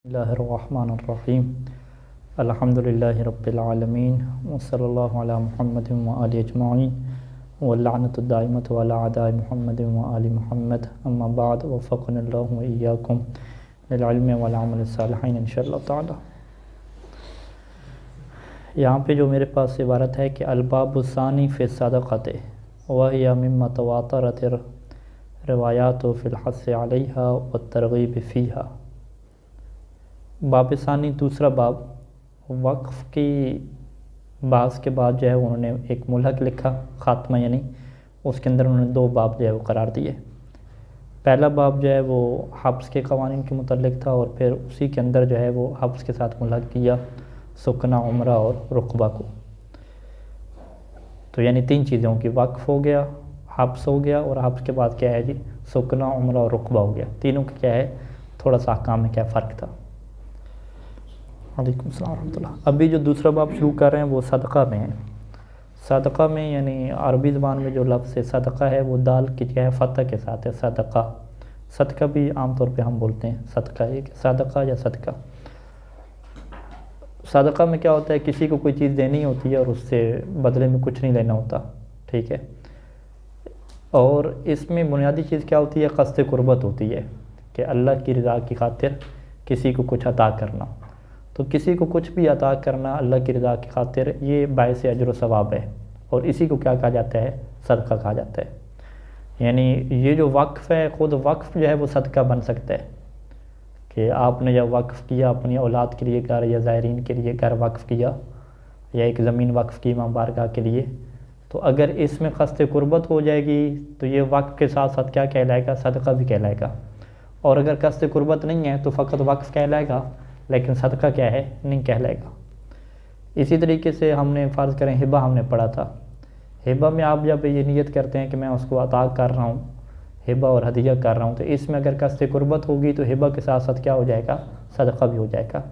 बिस्मिल्लाहिर्रहमानिर्रहीम अल्हम्दुलिल्लाहि रब्बिल आलमीन वस्सल्लल्लाहु अला मुहम्मदिन व आलिहि अजमाइन व लअनतु दाइमतु अला अदाइ मुहम्मदिन व आलि मुहम्मद अम्मा बाद वफ़क़नल्लाहु व इय्याकुम लिल इल्मि वल अमलि सालिहीन इंशाअल्लाह ताला। यहाँ पे जो मेरे पास इबारत है कि अलबाबुस्सानी फ़ी सदक़त व हिया मिम्मा तवातरत रिवायातु फ़िल हस्स अलैहा व तरग़ीब फ़ीहा। बाबिसानी दूसरा बाब वक्फ़ की बास के बाद जो है उन्होंने एक मुल्हक लिखा ख़ात्मा, यानी उसके अंदर उन्होंने दो बाब जो है वो करार दिए। पहला बाब जो है वो हब्स के क़वानीन के मुतल्लिक़ था और फिर उसी के अंदर जो है वो हब्स के साथ मुल्हक किया सुकना, उम्रा और रुक़बा को। तो यानी तीन चीज़ों की वक्फ़ हो गया, हब्स हो गया और हब्स के बाद क्या है जी सुकना, उम्रा और रुक़बा हो गया। तीनों का क्या है थोड़ा सा अहकाम में क्या फ़र्क था। वालेकुम अस्सलाम रहमतुल्लाह। अभी जो दूसरा बाब शुरू कर रहे हैं वो सदक़ा में है। सदक़ा में यानी अरबी ज़बान में जो लफ्ज़ है सदक़ा है वो दाल की क्या है फ़तह के साथ है सदक़ा। सदका भी आमतौर पे हम बोलते हैं सदका, एक सदक़ा या सदका। सदक़ा में क्या होता है किसी को कोई चीज़ देनी होती है और उससे बदले में कुछ नहीं लेना होता, ठीक है। और इसमें बुनियादी चीज़ क्या होती है क़स्द क़ुर्बत होती है कि अल्लाह की रज़ा की खातिर किसी को कुछ अता करना। तो किसी को कुछ भी अता करना अल्लाह की रज़ा की खातिर ये बायस अजर व सवाब है और इसी को क्या कहा जाता है सदका कहा जाता है। यानी ये जो वक्फ़ है ख़ुद वक्फ़ जो है वो सदका बन सकता है कि आपने जब वक्फ़ किया अपनी औलाद के लिए घर या ज़ायरीन के लिए घर वक्फ़ किया या एक ज़मीन वक्फ़ की इमाम बारगाह के लिए, तो अगर इसमें क़स्द क़ुर्बत हो जाएगी तो ये वक्फ़ के साथ साथ क्या कहलाएगा सदका भी कहलाएगा। और अगर क़स्द क़ुर्बत नहीं है तो फ़कत वक्फ़ कहलाएगा लेकिन सदका क्या है नहीं कहलाएगा। इसी तरीके से हमने फ़र्ज़ करें हिबा हमने पढ़ा था। हिबा में आप जब ये नियत करते हैं कि मैं उसको अता कर रहा हूँ, हिबा और हदिया कर रहा हूँ, तो इसमें अगर क़स्द क़ुर्बत होगी तो हिबा के साथ साथ क्या हो जाएगा सदका भी हो जाएगा।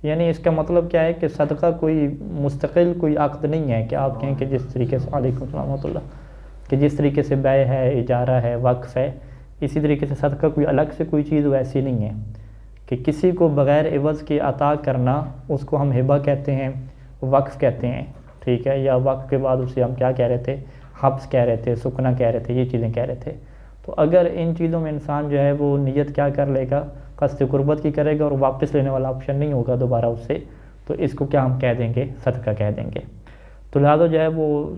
यानी इसका मतलब क्या है कि सदका कोई मुस्तकिल कोई अक़्द नहीं है कि आप कहें कि जिस तरीके से वालेकुम सलाम रहमतुल्लाह कि जिस तरीके से बै है, इजारा है, वक्फ़ है, इसी तरीके से सदका कोई अलग से कोई चीज़ वैसी नहीं है कि किसी को बग़ैर एवज़ के अता करना उसको हम हिबा कहते हैं, वक्फ़ कहते हैं, ठीक है। या वक्फ़ के बाद उसे हम क्या कह रहे थे हब्स कह रहे थे, सुकना कह रहे थे, ये चीज़ें कह रहे थे। तो अगर इन चीज़ों में इंसान जो है वो नियत क्या कर लेगा क़स्द क़ुर्बत की करेगा और वापस लेने वाला ऑप्शन नहीं होगा दोबारा उससे, तो इसको क्या हम कह देंगे सदका कह देंगे। तो लिहाजा जो है वो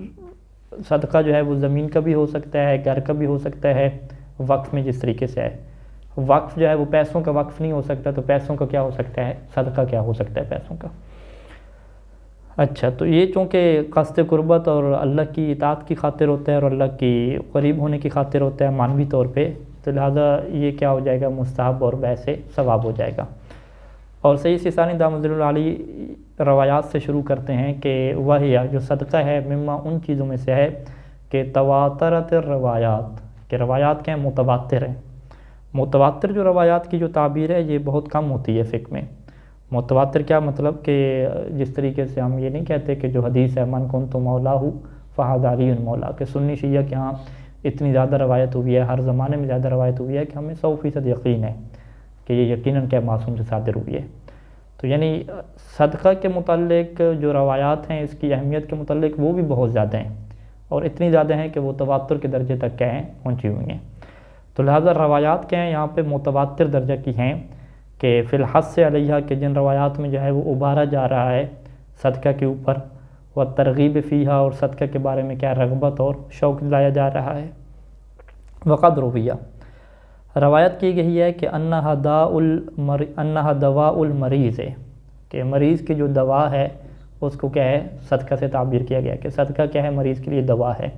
सदका जो है वो ज़मीन का भी हो सकता है, घर का भी हो सकता है, वक्फ़ में जिस तरीके से है। वक्फ़ जो है वो पैसों का वक्फ़ नहीं हो सकता, तो पैसों का क्या हो सकता है सदका क्या हो सकता है पैसों का। अच्छा, तो ये चूँकि क़स्द क़ुर्बत और अल्लाह की इताअत की खातिर होता है और अल्लाह की करीब होने की खातिर होता है मानवी तौर पे, तो लिहाजा ये क्या हो जाएगा मुस्तहब और वैसे सवाब हो जाएगा। और सैयद सिस्तानी दामतुल्लाह अलैह रवायात से शुरू करते हैं कि वह जो सदका है मिम्मा उन चीज़ों में से है कि तवातरत रवायात के रवायात क्या हैं मुतवातिर हैं। मुतवातिर जो रवायात की जो ताबीर है ये बहुत कम होती है फ़िक़्ह में। मुतवातिर क्या मतलब कि जिस तरीके से हम ये नहीं कहते कि जो हदीस है मन कुन्तु मौलाहु फ़हाज़ा अलीयुन मौला के सुन्नी शिया के यहाँ इतनी ज़्यादा रवायत हुई है, हर ज़माने में ज़्यादा रवायत हुई है कि हमें 100% यकीन है कि ये यकीनन क्या मासूम से सादिर हुई है। तो यानी सदका के मुताल्लिक़ जो रवायात हैं इसकी अहमियत के मुताल्लिक़ वो भी बहुत ज़्यादा हैं और इतनी ज़्यादा हैं कि वो तवातुर के दर्जे तक क्या हैं पहुँची हुई हैं। तो लिहाजा रवायात क्या हैं यहाँ पे मुतवातिर दर्जा की हैं कि फ़िल हस्स अलैहा के जिन रवायात में जो है वो उबारा जा रहा है सदका के ऊपर, व तरग़ीब फ़ीहा और सदका के बारे में क्या रग़बत और शौक़ दिलाया जा रहा है। वक़द रुविया रवायत की गई है कि अन्नहा दवाउल मरीज़ है कि मरीज़ की जो दवा है उसको क्या है सदका से ताबीर किया गया कि सदका क्या है मरीज़ के लिए दवा है।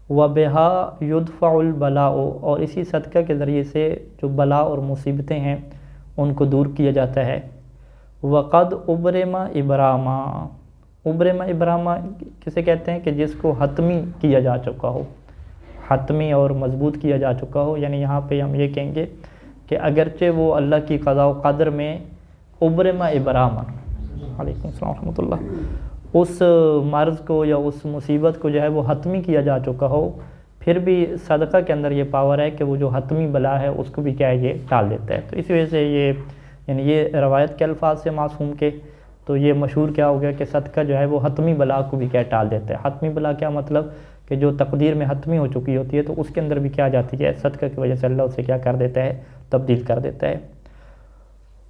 व बेहा युदफ़उल बलाओ और इसी सदका के ज़रिए से जो बला और मुसीबतें हैं उनको दूर किया जाता है। वक़द उब्रमा इब्रामा, उब्रमा इब्रामा किसे कहते हैं कि जिसको हतमी किया जा चुका हो, हतमी और मजबूत किया जा चुका हो। यानी यहाँ पे हम ये कहेंगे कि अगरचे वो अल्लाह की क़ज़ा व क़दर में उब्रमा इब्रामा वालेकुम सलाम रहमतुल्लाह उस मर्ज़ को या उस मुसीबत को जो है वो हतमी किया जा चुका हो, फिर भी सदका के अंदर ये पावर है कि वो जो हतमी बला है उसको भी क्या है ये टाल देता है। तो इसी वजह से ये यानी ये रवायत के अल्फाज से मासूम के, तो ये मशहूर क्या हो गया कि सदका जो है वो हतमी बला को भी क्या टाल देता है। हतमी बला क्या मतलब कि जो तकदीर में हतमी हो चुकी होती है तो उसके अंदर भी क्या आ जाती है, सदका की वजह से अल्लाह उसे क्या कर देता है, तब्दील कर देता है।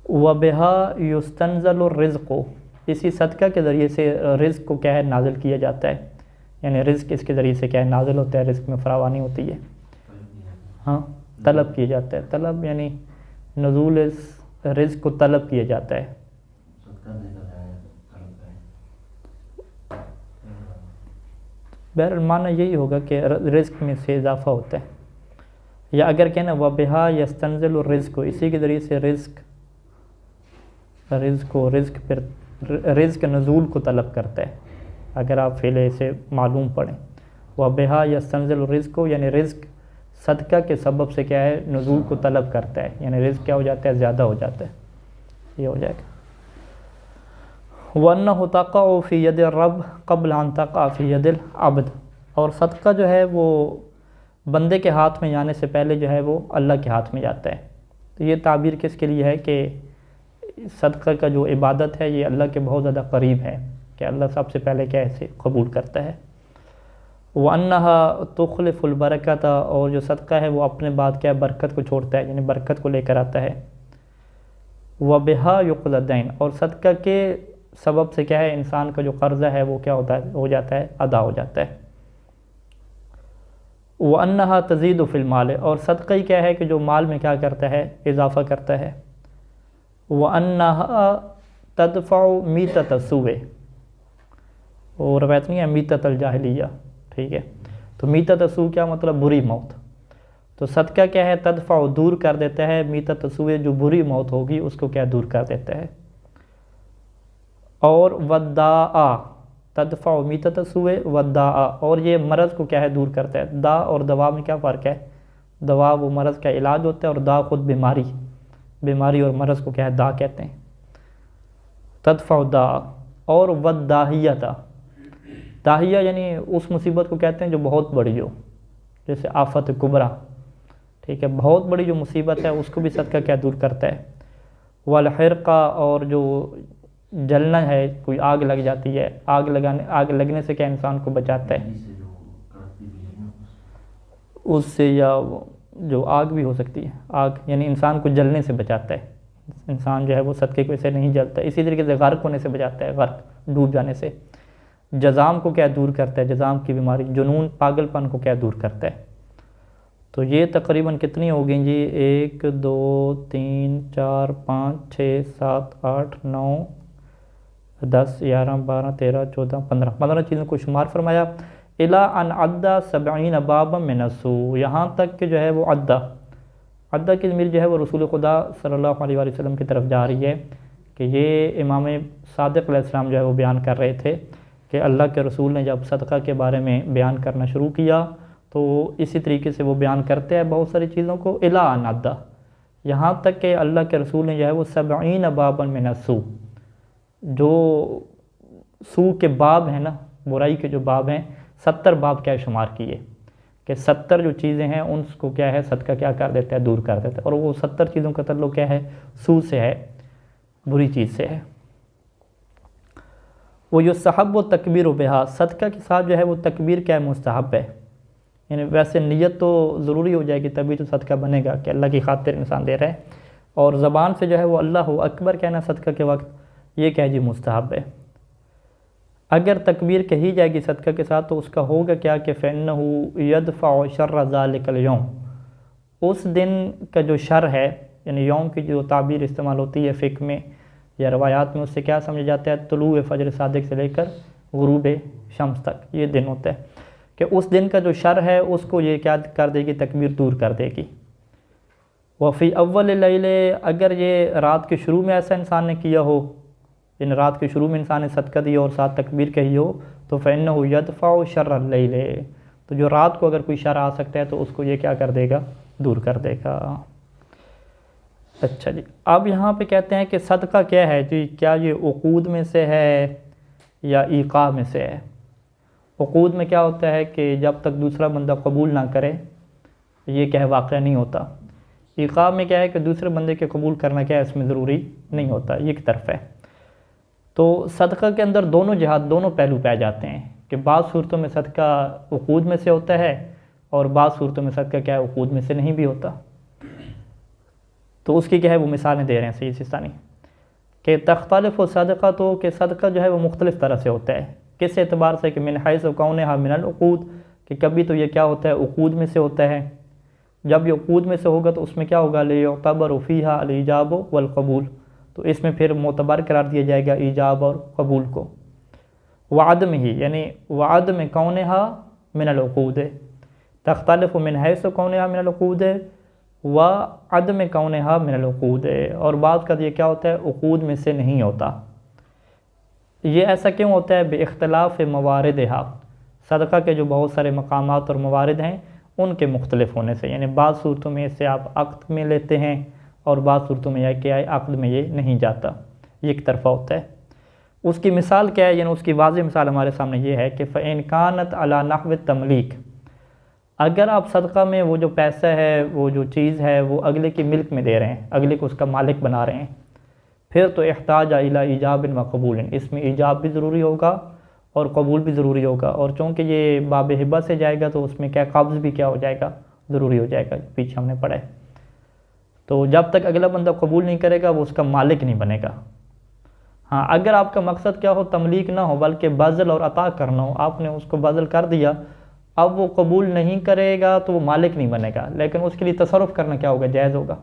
व बिहा युस्तंज़लु रिज़्क़ु, इसी सदका के ज़रिए से रिज़्क़ को क्या है, नाजिल किया जाता है। यानी रिज़्क़ इसके ज़रिए से क्या है, नाजिल होता है, रिज़्क़ में फरावानी होती है। हाँ, तलब किया जाता है, तलब यानी नज़ूल इस रिज़्क़ को तलब किया जाता है। बहरहाल माना यही होगा कि रिज़्क़ में से इजाफ़ा होता है। या अगर कहना व बिहा यस्तंज़िलु रिज़्क़, इसी के ज़रिए से रिज़्क़ फिर रिज़्क़ नज़ूल को तलब करता है। अगर आप फ़ेले से मालूम पढ़ें, व बिहा यस्तंज़िलु रिज़्क़ यानी रिज़्क़ सदका के सबब से क्या है, नज़ूल को तलब करता है, यानी रिज़्क़ क्या हो जाता है, ज़्यादा हो जाता है। ये हो जाएगा। वन्नहु तक़अ फ़ी यदिर रब क़ब्ल अन तक़अ फ़ी यदिल अब्द, और सदका जो है वो बंदे के हाथ में जाने से पहले जो है वो अल्लाह के हाथ में जाता है। तो ये ताबीर किसके लिए है कि सदका का जो इबादत है ये अल्लाह के बहुत ज़्यादा करीब है, कि अल्लाह सबसे पहले क्या इसे कबूल करता है। वन्नहा तुखलिफुल बरकत, और जो सदका है वो अपने बाद क्या बरकत को छोड़ता है, यानी बरकत को लेकर आता है। व बिहा युक़्ज़दैन, और सदका के सबब से क्या है, इंसान का जो कर्ज़ा है वो क्या होता है, हो जाता है, अदा हो जाता है। व अन्नहा तज़ीदु फ़िल माल, और सदका ही क्या है कि जो माल में क्या करता है, इजाफ़ा करता है। व अन्नहा तदफ़उ मीतत सूए, और रवायत नहीं है मीतत अल जाहिलिया, ठीक है। तो मीतत सू क्या मतलब, बुरी मौत। तो सदका क्या है, तदफ़उ दूर कर देता है, मीतत सूए जो बुरी मौत होगी उसको क्या दूर कर देता है। और वद्दाआ तदफ़उ मीतत सूए वद्दाआ, और ये मरज़ को क्या है, दूर करता है। दा और दवा में क्या फ़र्क है, दवा वो मरज़ का इलाज होता है और दा खुद बीमारी और मरज़ को क्या है, दा कहते हैं। तदफ़उ दा, और वद्दाहियता, दाहिया यानी उस मुसीबत को कहते हैं जो बहुत बड़ी हो, जैसे आफत कुबरा, ठीक है, बहुत बड़ी जो मुसीबत है उसको भी सदका क्या दूर करता है। वल हिरका, और जो जलना है, कोई आग लग जाती है, आग लगने से क्या इंसान को बचाता है उससे, या जो आग भी हो सकती है, आग यानी इंसान को जलने से बचाता है। इंसान जो है वो सदके को ऐसे नहीं जलता। इसी तरीके से गर्क होने से बचाता है, गर्क डूब जाने से। जज़ाम को क्या दूर करता है, जज़ाम की बीमारी, जुनून पागलपन को क्या दूर करता है। तो ये तकरीबन कितनी हो गई जी, 1 2 3 4 5 6 7 8 9 10 11 12 13 14 15 चीज़ों को शुमार फरमाया। इला अन अद्दा 70 बाब मिनस्सू, यहाँ तक कि जो है वो अद्दा की ज़मीर जो है वो रसूल खुदा सल्लल्लाहु अलैहि वसल्लम की तरफ जा रही है, कि ये इमाम सादिक़ अलैहिस्सलाम जो है वो बयान कर रहे थे कि अल्लाह के रसूल ने जब सदका के बारे में बयान करना शुरू किया तो इसी तरीके से वो बयान करते हैं बहुत सारी चीज़ों को। इला अन अद्दा, यहाँ तक कि अल्लाह के रसूल ने जो है वो 70 बाबन मिनस्सू, जो सू के बाब हैं ना, बुराई के जो बाब हैं, 70 बाब क्या शुमार किए, कि 70 जो चीज़ें हैं उनको क्या है, सदका क्या कर देता है, दूर कर देता है। और वो 70 चीज़ों का तल्लुक़ क्या है, सू से है, बुरी चीज़ से है। वो युस्तहब व तकबीर बिहा, सदका के साथ जो है वो तकबीर क्या है, मुस्तहब है। यानी वैसे नियत तो ज़रूरी हो जाएगी तभी तो सदका बनेगा कि अल्लाह की खातिर इंसान दे रहा है, और ज़बान से जो है वो अल्लाहु अकबर कहना सदका के वक्त, ये क्या जी मुस्तहब है। अगर तकबीर कही जाएगी सदका के साथ तो उसका होगा क्या कि फ़इन्नहु यदफ़अ शर्र ज़ालिकल यौम, उस दिन का जो शर है, यानी यौम की जो ताबीर इस्तेमाल होती है फ़िक़्ह में या रवायात में, उससे क्या समझा जाता है, तुलूए फ़जर सादिक से लेकर गुरूब शम्स तक ये दिन होता है, कि उस दिन का जो शर है उसको ये क्या कर देगी, तकबीर दूर कर देगी। वफ़ी अव्वल लैले, अगर ये रात के शुरू में ऐसा इंसान ने किया हो, इन रात के शुरू में इंसान ने सदका दिया और साथ तकबीर कही हो, तो फ़इन्नहु यदफ़अ शर्र लैले, तो जो रात को अगर कोई शर आ सकता है तो उसको ये क्या कर देगा, दूर कर देगा। अच्छा जी, अब यहाँ पे कहते हैं कि सदका क्या है जी, क्या ये उक़ूद में से है या ईक़ा में से है। उक़ूद में क्या होता है कि जब तक दूसरा बंदा कबूल ना करे ये क्या है, वाक़या नहीं होता। ईक़ा में क्या है कि दूसरे बंदे के कबूल करना क्या है इसमें ज़रूरी नहीं होता, ये एक तरफ है। तो सदक़ा के अंदर दोनों जिहाद, दोनों पहलू पाए जाते हैं कि बाज़ सूरतों में सदक़ा उक़ूद में से होता है और बाज़ सूरतों में सदक़ा क्या है उक़ूद में से नहीं भी होता। तो उसकी क्या है वो मिसालें दे रहे हैं सही सिस्तानी कि तख्तलिफ़ सदक़ा, तो कि सदक़ा जो है वो मुख्तलिफ़ तरह से होता है। किस एतबार से कि मिन हैसु कौनहा मिनल उक़ूद, कि कभी तो ये क्या होता है उक़ूद में से होता है। जब ये उक़ूद में से होगा तो उसमें क्या होगा लियुतबर फ़ीहा अल इजाब वल क़बूल, तो इसमें फिर मोतबर करार दिया जाएगा ईजाब और कबूल को। वादम ही यानी वादम कौनहा मिनल उक़ूद, तख्तलिफ़ मिन हैसु कौनहा मिनल उक़ूद व अदम कौनहा मिनल उक़ूद, और बात का ये क्या होता है उक़ूद में से नहीं होता। ये ऐसा क्यों होता है बेइख्तिलाफ़ मवारिदहा, सदक़ा के जो बहुत सारे मकामात और मवारिद हैं उनके मुख्तलिफ होने से, यानी बाज़ सूरतों में इससे आप अक़्द में लेते हैं और बाज़ सूरतों में यह क्या है अक़्द में ये नहीं जाता, ये एक तरफ़ा होता है। उसकी मिसाल क्या है, यानी उसकी वाज़ेह मिसाल हमारे सामने ये है कि फ़इन कानत अला नहव तमलीक, अगर आप सदक़ा में वो जो पैसा है वो जो चीज़ है वो अगले की मिल्क में दे रहे हैं, अगले को उसका मालिक बना रहे हैं, फिर तो इख्ताज इला ईजाबिन व कबूलिन, इसमें ईजाब भी ज़रूरी होगा और कबूल भी ज़रूरी होगा। और चूँकि ये बाब हिबा से जाएगा तो उसमें क्या कब्ज़ भी क्या हो जाएगा ज़रूरी हो जाएगा, पीछे हमने पढ़ा है। तो जब तक अगला बंदा कबूल नहीं करेगा वो उसका मालिक नहीं बनेगा। हाँ, अगर आपका मकसद क्या हो तमलीक ना हो बल्कि बज़ल और अता करना हो, आपने उसको बज़ल कर दिया, अब वो कबूल नहीं करेगा तो वो मालिक नहीं बनेगा, लेकिन उसके लिए तसर्रुफ़ करना क्या होगा जायज़ होगा।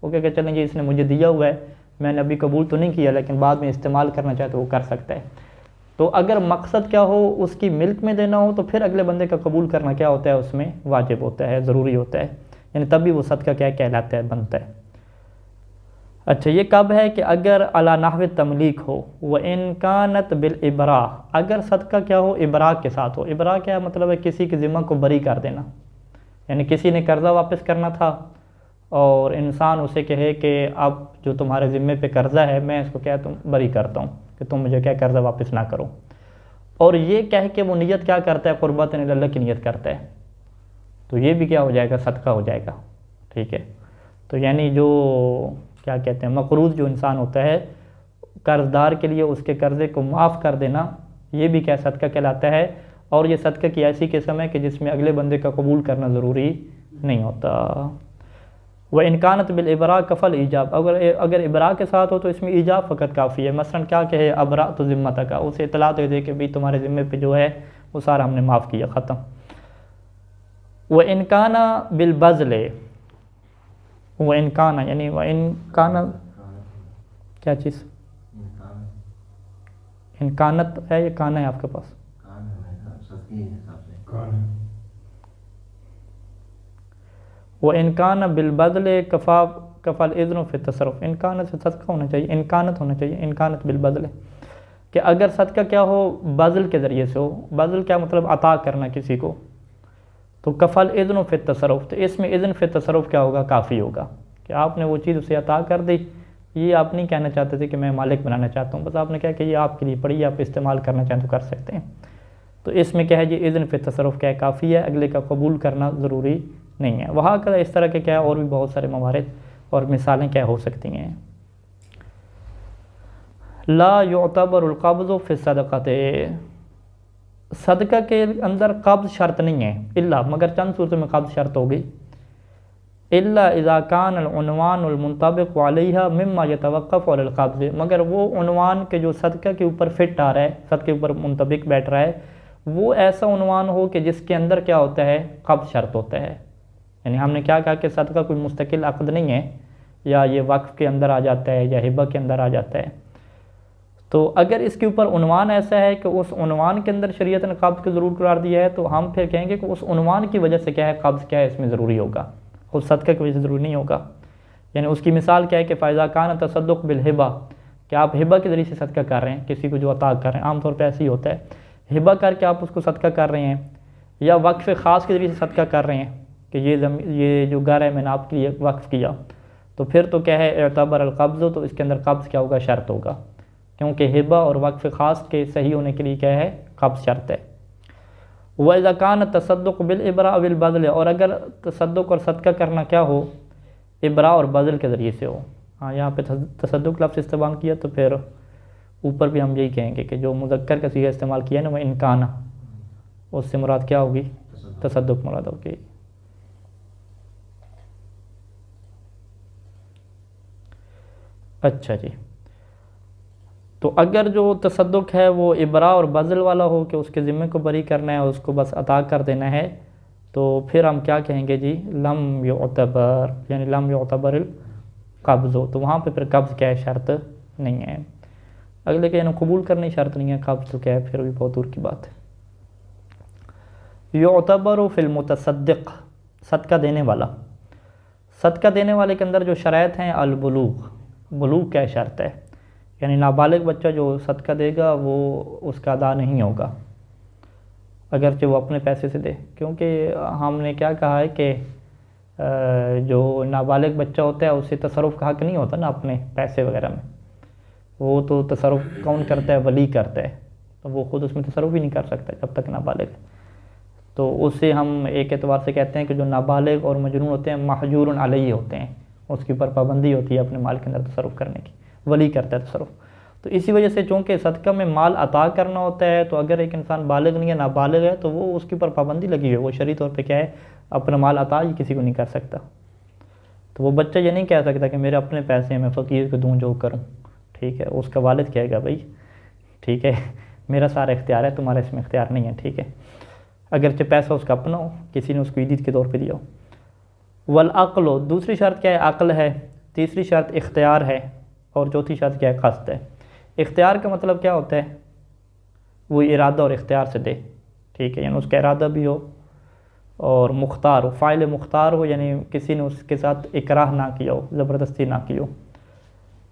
वो क्या चलें जी इसने मुझे दिया हुआ है, मैंने अभी कबूल तो नहीं किया लेकिन बाद में इस्तेमाल करना चाहे तो वो कर सकता है। तो अगर मकसद क्या हो उसकी मिल्क में देना हो तो फिर अगले बंदे का कबूल करना क्या होता है उसमें वाजिब होता है, ज़रूरी होता है, यानी तभी वो सदका क्या कहलाता है बनता है। अच्छा, ये कब है कि अगर अला नहव तमलीक हो व इनकानत बिल इबरा, अगर सदका क्या हो इबरा के साथ हो। इबरा क्या मतलब है किसी के ज़िम्मा को बरी कर देना, यानी किसी ने कर्ज़ा वापस करना था और इंसान उसे कहे कि अब जो तुम्हारे ज़िम्मे पे कर्ज़ा है मैं इसको क्या तुम बरी करता हूँ कि तुम मुझे क्या कर्ज़ा वापस ना करो, और ये कह के वो नियत क्या करता है क़ुर्बत अल्लाह की नियत करता है, तो ये भी क्या हो जाएगा सदका हो जाएगा। ठीक है, तो यानी जो क्या कहते हैं मक़रूज़ जो इंसान होता है कर्ज़दार के लिए उसके कर्ज़े को माफ़ कर देना, ये भी क्या सदका कहलाता है। और ये सदका की ऐसी किस्म है कि जिसमें अगले बंदे का कबूल करना ज़रूरी नहीं होता। वह इनकानत बिल इबरा कफ़ल ईजाब, अगर इबरा के साथ हो तो इसमें ईजाब फ़कत काफ़ी है। मसलन क्या कहे अबरा तो ज़िम्मत का, उसे इतला दे दे कि भाई तुम्हारे ज़िम्मे पे जो है वो सारा हमने माफ़ किया, ख़त्म। वह इनकाना बिल बज़ले, वह इनकाना यानी वह इनकाना क्या चीज़ इनकानत है, ये काना है आपके पास वह इनकान बिलबदल कफ़ल इज़्न फ़ी तसर्रुफ़, इनकानत से सदका होना चाहिए, इनकानत होना चाहिए, इनकानत बिलबदल कि अगर सदका क्या हो बज़ल के ज़रिए से हो। बज़ल क्या मतलब अता करना किसी को, तो कफ़ल इज़्न फ़ी तसर्रुफ़, तो इसमें इज़्न फ़ी तसर्रुफ़ क्या होगा काफ़ी होगा कि आपने वो चीज़ उसे अता कर दी। ये आप नहीं कहना चाहते थे कि मैं मालिक बनाना चाहता हूँ, बस आपने क्या कि ये आपके लिए पड़ी, आप इस्तेमाल करना चाहें तो कर सकते हैं। तो इसमें क्या है जी इज़्न फ़ी तसर्रुफ़ क्या है काफ़ी है, अगले का कबूल करना ज़रूरी नहीं है। वहाँ का इस तरह के क्या है और भी बहुत सारे मवारिद और मिसालें क्या हो सकती हैं। ला युतबरुल क़ब्ज़ु फ़ी सदक़ते, सदका के अंदर कब्ज़ शर्त नहीं है, इल्ला मगर चंद सूरतों में कब्ज़ शर्त होगी। इल्ला इज़ा कानल उन्वानुल मुंतबिक़ अलैहा मिम्मा यतवक़्क़फ़ु अलल क़ब्ज़, मगर वो उन्वान के जो सदका के ऊपर फिट आ रहा है, सदके के ऊपर मुंतबिक़ बैठ रहा है, वो ऐसा उन्वान हो कि जिसके अंदर क्या होता है कब्ज़ शर्त होता है। यानी हमने क्या कहा कि सदका कोई मुस्तकिल अक़द नहीं है, या ये वक्फ़ के अंदर आ जाता है या हिबा के अंदर आ जाता है। तो अगर इसके ऊपर उन्वान ऐसा है कि उस उन्वान के अंदर शरीयत ने कब्ज़ को ज़रूर करार दिया है, तो हम फिर कहेंगे कि उस उन्वान की वजह से क्या है कब्ज़ क्या है इसमें ज़रूरी होगा, खुद सदका की वजह से ज़रूरी नहीं होगा। यानी उसकी मिसाल क्या है कि फ़ायज़ा कान तसद्दुक़ बिल हिबा, कि आप हिबा के ज़रिए से सदका कर रहे हैं, किसी को जो अता कर रहे हैं, आमतौर पर ऐसे ही होता है, हिबा करके आप उसको सदका कर रहे हैं, या वक्फ़ ख़ास के ज़रिए से सदका कर रहे हैं कि ये जो घर है मैंने आपके लिए वक्फ़ किया, तो फिर तो क्या है एतबर अल-क़ब्ज़, तो इसके अंदर कब्ज़ क्या होगा शर्त होगा, क्योंकि हिबा और वक्फ़ ख़ास के सही होने के लिए क्या है कब्ज़ शर्त है। वइज़ा कान तसद्दुक़ बिल इबरा बिल बदल, और अगर तसद्दुक़ और सदका करना क्या हो इबरा और बज़ल के ज़रिए से हो। हाँ, यहाँ पे तसद्दुक़ लफ्ज़ इस्तेमाल किया तो फिर ऊपर भी हम यही कहेंगे कि जो मुज़क्कर का सीगा इस्तेमाल किया ना वह इनकाना, उससे मुराद क्या होगी? तसद्दुक़ मुराद होगी। अच्छा जी, तो अगर जो तसद्दुक़ है वो इबरा और बज़ल वाला हो कि उसके ज़िम्मे को बरी करना है, उसको बस अता कर देना है, तो फिर हम क्या कहेंगे जी? लम युतबर, यानी लम युतबरिल कब्ज़ो। तो वहाँ पे फिर कब्ज़ क्या है? शर्त नहीं है। अगले के यानी कबूल करने की शर्त नहीं है, कब्ज़ तो क्या है फिर भी बहुत दूर की बात है। युतबर फिल मुतसद्दिक़, सदका देने वाला। सदका देने वाले के अंदर जो शराइत हैं, अल बुलूग़, बुलूग़ क्या शर्त है? यानी नाबालिग बच्चा जो सदका देगा वो उसका अदा नहीं होगा अगरचे वो अपने पैसे से दे, क्योंकि हमने क्या कहा है कि जो नाबालिग बच्चा होता है उसे तसर्रुफ़ का हक़ नहीं होता ना अपने पैसे वगैरह में, वो तो तसर्रुफ़ कौन करता है? वली करता है, तो वो ख़ुद उसमें तसर्रुफ़ ही नहीं कर सकता जब तक नाबालिग है। तो उससे हम एक एतबार से कहते हैं कि जो नाबालिग और मजनून होते हैं महजूरुन अलैहि होते हैं, उसके ऊपर पाबंदी होती है अपने माल के अंदर तसर्रुफ़ करने की, वली करता है तसर्रुफ़। तो इसी वजह से चूँकि सदका में माल अता करना होता है, तो अगर एक इंसान बालिग नहीं है, नाबालिग है, तो वो उसके ऊपर पाबंदी लगी हुई है, वो शरई तौर पे क्या है? अपना माल अता ही किसी को नहीं कर सकता। तो वो बच्चा ये नहीं कह सकता कि मेरे अपने पैसे हैं, मैं फ़कीर को दूँ जो करूँ, ठीक है। उसका वालिद कहेगा भाई ठीक है, मेरा सारा इख्तियार है, तुम्हारा इसमें इख्तियार नहीं है, ठीक है, अगरचे पैसा उसका अपना हो, किसी ने उसको ईदीद के तौर पर दिया हो। वल अक़्ल, दूसरी शर्त क्या है? अक़्ल है। तीसरी शर्त इख्तियार है, और चौथी शर्त क्या है? क़स्द है। इख्तियार का मतलब क्या होता है? वो इरादा और इख्तियार से दे, ठीक है, यानी उसका इरादा भी हो और मुख्तार हो, फ़ाइल मुख्तार हो, यानी किसी ने उसके साथ इकराह ना किया हो, ज़बरदस्ती ना की हो।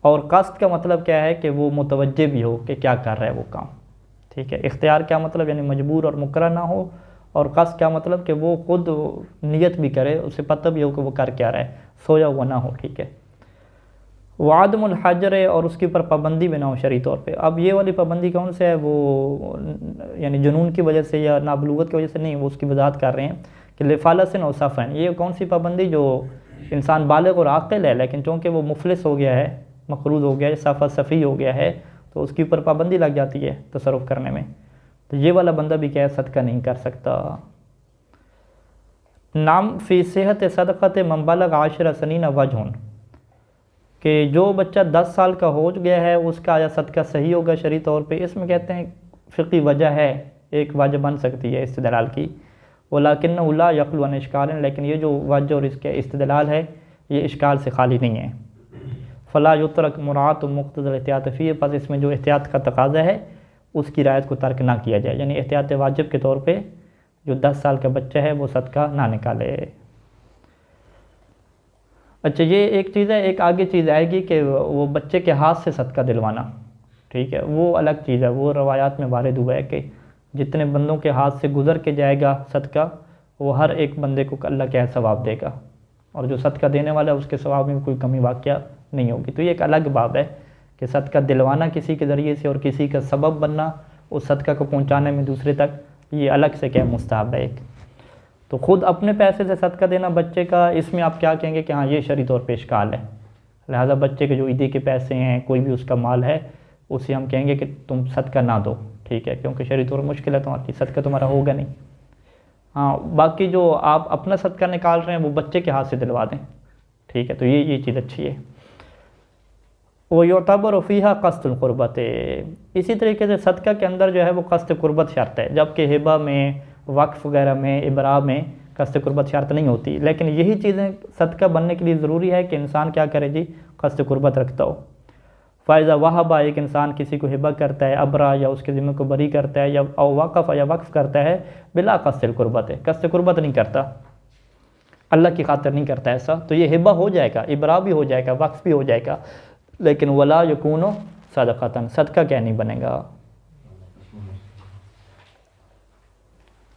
और क़स्द का मतलब क्या है? कि वो मुतवज्जे भी हो कि क्या कर रहा है वो काम, ठीक है। इख्तियार क्या मतलब? यानी मजबूर और मुकर्रह ना हो, और क़स्द क्या मतलब? कि वो ख़ुद नियत भी करे, उसे पता भी हो कि वो कर क्या रहा है, सोया हुआ ना हो, ठीक है। वादमुल हजर, और उसके ऊपर पाबंदी भी ना हो शरई तौर पे। अब ये वाली पाबंदी कौन से है? वो यानी जुनून की वजह से या नाबलूगत की वजह से नहीं, वो उसकी वजाहत कर रहे हैं कि लिफालसिन और सफ़न, ये कौन सी पाबंदी? जो इंसान बालिग और आक़िल है, लेकिन चूँकि वो मुफलिस हो गया है, मकरूज़ हो गया है, सफ़ा सफ़ी हो गया है, तो उसके ऊपर पाबंदी लग जाती है तसर्रुफ़ करने में। तो ये वाला बंदा भी क्या है? सदका नहीं कर सकता। नाम फ़ी सेहत सदक़त मन बलग 10 सनीन वजहुन, कि जो बच्चा 10 साल का हो गया है उसका आया सदका सही होगा शरई तौर पे। इसमें कहते हैं फ़िक़ी वजह है, एक वजह बन सकती है इस्तिदलाल की, वलाकिन्नहु ला यख़लु अन इश्काल, लेकिन ये जो वजह और इसके इस्तिदलाल है ये इश्काल से खाली नहीं है। फ़ला युतरक मुराअत मुक़्तज़ल एहतियात फ़ीह, बस इसमें जो एहतियात का तकाज़ा है उसकी रायत को तर्क ना किया जाए, यानी एहतियात वाजिब के तौर पे जो 10 साल का बच्चा है वो सदका ना निकाले। अच्छा, ये एक चीज़ है। एक आगे चीज़ आएगी कि वो बच्चे के हाथ से सदका दिलवाना, ठीक है, वो अलग चीज़ है। वो रवायात में वारिद हुआ है कि जितने बंदों के हाथ से गुज़र के जाएगा सदका, वो हर एक बंदे को अल्लाह क्या है सवाब देगा, और जो सदका देने वाला है उसके सवाब में कोई कमी वाक़या नहीं होगी। तो ये एक अलग बाब है कि सदका दिलवाना किसी के ज़रिए से और किसी का सबब बनना उस सदका को पहुँचाने में दूसरे तक, ये अलग से क्या मुस्ताहब है एक। तो ख़ुद अपने पैसे से सदका देना बच्चे का, इसमें आप क्या कहेंगे कि हाँ ये शरई तौर पे इश्काल है। लिहाजा बच्चे के जो ईदी के पैसे हैं, कोई भी उसका माल है, उसे हम कहेंगे कि तुम सदका ना दो, ठीक है, क्योंकि शरई तौर मुश्किल है तुम्हारी, सदका तुम्हारा होगा नहीं। हाँ, बाकी जो आप अपना सदका निकाल रहे हैं वो बच्चे के हाथ से दिलवा दें, ठीक है, तो ये चीज़ अच्छी है। वो युतबर फ़ीहा क़स्दुल क़ुरबत, इसी तरीके से सदका के अंदर जो है वो क़स्द क़ुरबत शर्त है, जबकि हिबा में, वक्फ़ वगैरह में, इबरा में क़स्द क़ुरबत शर्त नहीं होती। लेकिन यही चीज़ें सदका बनने के लिए ज़रूरी है कि इंसान क्या करे जी? क़स्द क़ुरबत रखता हो। फ़ायज़ा वहबा, एक इंसान किसी को हिबा करता है, अबरा या उसके ज़िम्मे को बरी करता है, या वक़फ़ या वक्फ़ करता है, बिला क़स्दिल क़ुरबत, क़स्द क़ुरबत नहीं करता, अल्लाह की खातिर नहीं करता ऐसा, तो ये हिबा हो जाएगा, इबरा भी हो जाएगा, वक्फ़ भी हो जाएगा, लेकिन वला यकूनो सदक़तन, सदका क्या नहीं बनेगा।